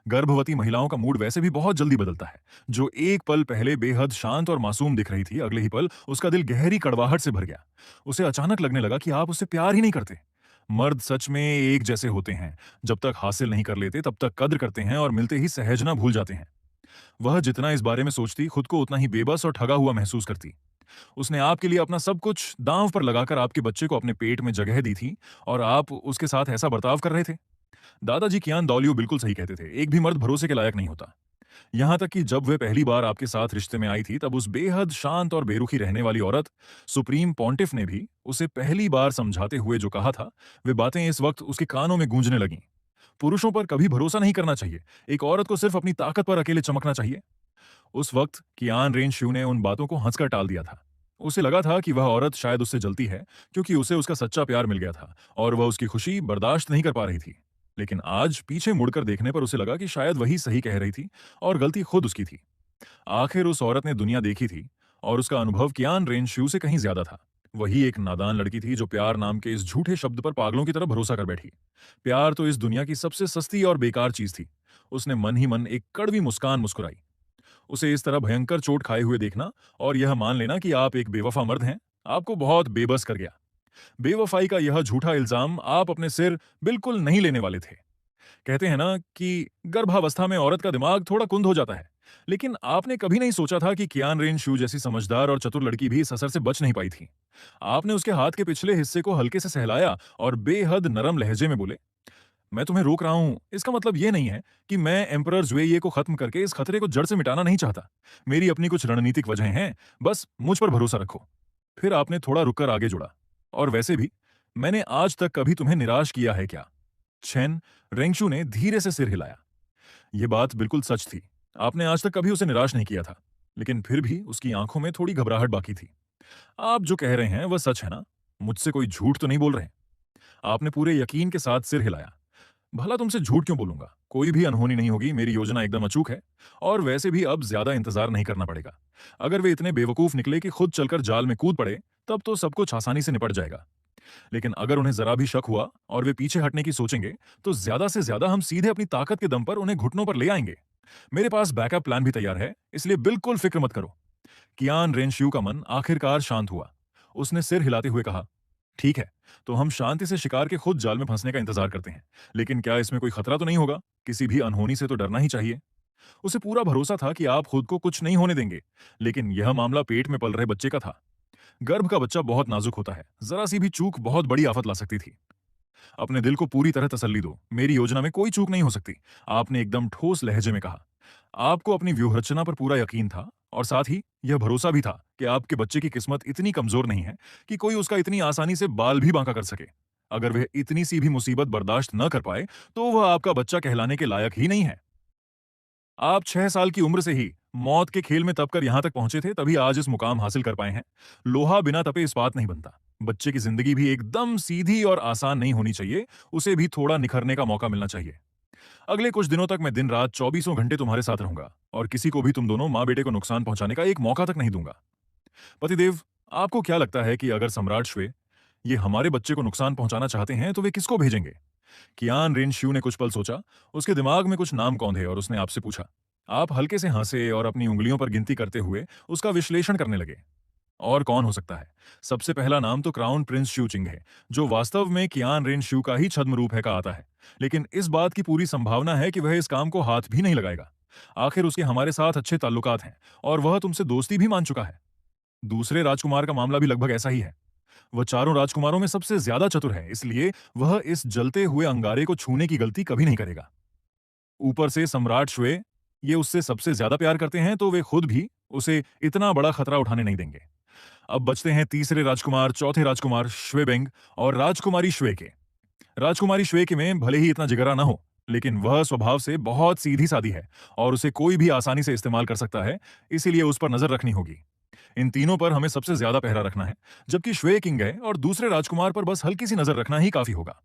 गर्भवती महिलाओं का मूड वैसे भी बहुत जल्दी बदलता है। जो एक पल पहले बेहद शांत और मासूम दिख रही थी, अगले ही पल उसका दिल गहरी कड़वाहट से भर गया। उसे अचानक लगने लगा कि आप उससे प्यार ही नहीं करते। मर्द सच में एक जैसे होते हैं, जब तक हासिल नहीं कर लेते तब तक कद्र करते हैं और मिलते ही सहजना भूल जाते हैं। वह जितना इस बारे में सोचती, खुद को उतना ही बेबस और ठगा हुआ महसूस करती। उसने आपके लिए अपना सब कुछ दांव पर लगाकर आपके बच्चे को अपने पेट में जगह दी थी, और आप उसके साथ ऐसा बर्ताव कर रहे थे। दादाजी कियान दौलियो बिल्कुल सही कहते थे, एक भी मर्द भरोसे के लायक नहीं होता। यहां तक कि जब वह पहली बार आपके साथ रिश्ते में आई थी, तब उस बेहद शांत और बेरुखी रहने वाली औरत सुप्रीम पॉन्टिफ ने भी उसे पहली बार समझाते हुए जो कहा था, वे बातें इस वक्त उसके कानों में गूंजने लगीं। पुरुषों पर कभी भरोसा नहीं करना चाहिए, एक औरत को सिर्फ अपनी ताकत पर अकेले चमकना चाहिए। उस वक्त कियान रेनशू ने उन बातों को हंसकर टाल दिया था। उसे लगा था कि वह औरत शायद उससे जलती है क्योंकि उसे उसका सच्चा प्यार मिल गया था और वह उसकी खुशी बर्दाश्त नहीं कर पा रही थी। लेकिन आज पीछे मुड़कर देखने पर उसे लगा कि शायद वही सही कह रही थी और गलती खुद उसकी थी। आखिर उस औरत ने दुनिया देखी थी और उसका अनुभव कियान रेनशू से कहीं ज्यादा था। वही एक नादान लड़की थी जो प्यार नाम के इस झूठे शब्द पर पागलों की तरह भरोसा कर बैठी। प्यार तो इस दुनिया की सबसे सस्ती और बेकार चीज थी। उसने मन ही मन एक कड़वी मुस्कान मुस्कुराई। उसे इस तरह भयंकर चोट खाए हुए देखना और यह मान लेना कि आप एक बेवफा मर्द हैं, आपको बहुत बेबस कर गया। बेवफाई का यह झूठा इल्जाम आप अपने सिर बिल्कुल नहीं लेने वाले थे। कहते हैं ना कि गर्भावस्था में औरत का दिमाग थोड़ा कुंद हो जाता है, लेकिन आपने कभी नहीं सोचा था कि कियान रेनशू जैसी समझदार और चतुर लड़की भी इस असर से बच नहीं पाई थी। आपने उसके हाथ के पिछले हिस्से को हल्के से सहलाया और बेहद नरम लहजे में बोले, मैं तुम्हें रोक रहा हूं इसका मतलब ये नहीं है कि मैं एम्परर जुएये को खत्म करके इस खतरे को जड़ से मिटाना नहीं चाहता। मेरी अपनी कुछ रणनीतिक वजहें हैं, बस मुझ पर भरोसा रखो। फिर आपने थोड़ा रुककर आगे जोड़ा, और वैसे भी मैंने आज तक कभी तुम्हें निराश किया है क्या? छेन रेंगशू ने धीरे से सिर हिलाया। यह बात बिल्कुल सच थी। आपने आज तक कभी उसे निराश नहीं किया था, लेकिन फिर भी उसकी आंखों में थोड़ी घबराहट बाकी थी। आप जो कह रहे हैं वह सच है ना? मुझसे कोई झूठ तो नहीं बोल रहे? आपने पूरे यकीन के साथ सिर हिलाया। भला तुमसे झूठ क्यों बोलूंगा? कोई भी अनहोनी नहीं होगी, मेरी योजना एकदम अचूक है। और वैसे भी अब ज्यादा इंतजार नहीं करना पड़ेगा। अगर वे इतने बेवकूफ निकले कि खुद चलकर जाल में कूद पड़े, तब तो सब कुछ आसानी से निपट जाएगा। लेकिन अगर उन्हें जरा भी शक हुआ और वे पीछे हटने की सोचेंगे, तो ज्यादा से ज्यादा हम सीधे अपनी ताकत के दम पर उन्हें घुटनों पर ले आएंगे। मेरे पास बैकअप प्लान भी तैयार है, इसलिए बिल्कुल फिक्र मत करो। कियान रेनश्यू का मन आखिरकार शांत हुआ। उसने सिर हिलाते हुए कहा, ठीक है, तो हम शांति से शिकार के खुद जाल में फंसने का इंतजार करते हैं। लेकिन क्या इसमें कोई खतरा तो नहीं होगा? किसी भी अनहोनी से तो डरना ही चाहिए। उसे पूरा भरोसा था कि आप खुद को कुछ नहीं होने देंगे, लेकिन यह मामला पेट में पल रहे बच्चे का था। गर्भ का बच्चा बहुत नाजुक होता है, जरा सी भी चूक बहुत बड़ी आफत ला सकती थी। अपने दिल को पूरी तरह तसल्ली दो, मेरी योजना में कोई चूक नहीं हो सकती। आपने एकदम ठोस लहजे में कहा। आपको अपनी व्यूह रचना पर पूरा यकीन था, और साथ ही यह भरोसा भी था कि आपके बच्चे की किस्मत इतनी कमजोर नहीं है कि कोई उसका इतनी आसानी से बाल भी बांका कर सके। अगर वह इतनी सी भी मुसीबत बर्दाश्त न कर पाए, तो वह आपका बच्चा कहलाने के लायक ही नहीं है। आप 6 साल की उम्र से ही मौत के खेल में तपकर यहां तक पहुंचे थे, तभी आज इस मुकाम हासिल कर पाए हैं। लोहा बिना तपे इस्पात नहीं बनता। बच्चे की जिंदगी भी एकदम सीधी और आसान नहीं होनी चाहिए, उसे भी थोड़ा निखरने का मौका मिलना चाहिए। अगले कुछ दिनों तक मैं दिन रात 24 घंटे तुम्हारे साथ रहूंगा, और किसी को भी तुम दोनों माँ बेटे को नुकसान पहुंचाने का एक मौका तक नहीं दूंगा। पतिदेव, आपको क्या लगता है कि अगर सम्राट श्वे ये हमारे बच्चे को नुकसान पहुंचाना चाहते हैं, तो वे किसको भेजेंगे? कियान रेनश्यू ने कुछ पल सोचा। उसके दिमाग में कुछ नाम कौंधे और उसने आपसे पूछा। आप हल्के से हंसे और अपनी उंगलियों पर गिनती करते हुए उसका विश्लेषण करने लगे। और कौन हो सकता है? सबसे पहला नाम तो क्राउन प्रिंस शूचिंग है, जो वास्तव में कियान रेनश्यू का ही छद्म रूप है का आता है। लेकिन इस बात की पूरी संभावना है कि वह इस काम को हाथ भी नहीं लगाएगा। आखिर उसके हमारे साथ अच्छे ताल्लुकात हैं, और वह तुमसे दोस्ती भी मान चुका है। दूसरे राजकुमार का मामला भी लगभग ऐसा ही है। वह चारों राजकुमारों में सबसे ज्यादा चतुर है, इसलिए वह इस जलते हुए अंगारे को छूने की गलती कभी नहीं करेगा। ऊपर से सम्राट श्वे ये उससे सबसे ज्यादा प्यार करते हैं, तो वे खुद भी उसे इतना बड़ा खतरा उठाने नहीं देंगे। अब बचते हैं तीसरे राजकुमार, चौथे राजकुमार श्वेबेंग और राजकुमारी श्वे के। राजकुमारी श्वे के में भले ही इतना जिगरा ना हो, लेकिन वह स्वभाव से बहुत सीधी सादी है, और उसे कोई भी आसानी से इस्तेमाल कर सकता है, इसीलिए उस पर नजर रखनी होगी। इन तीनों पर हमें सबसे ज्यादा पहरा रखना है, जबकि श्वे किंग है और दूसरे राजकुमार पर बस हल्की सी नजर रखना ही काफी होगा।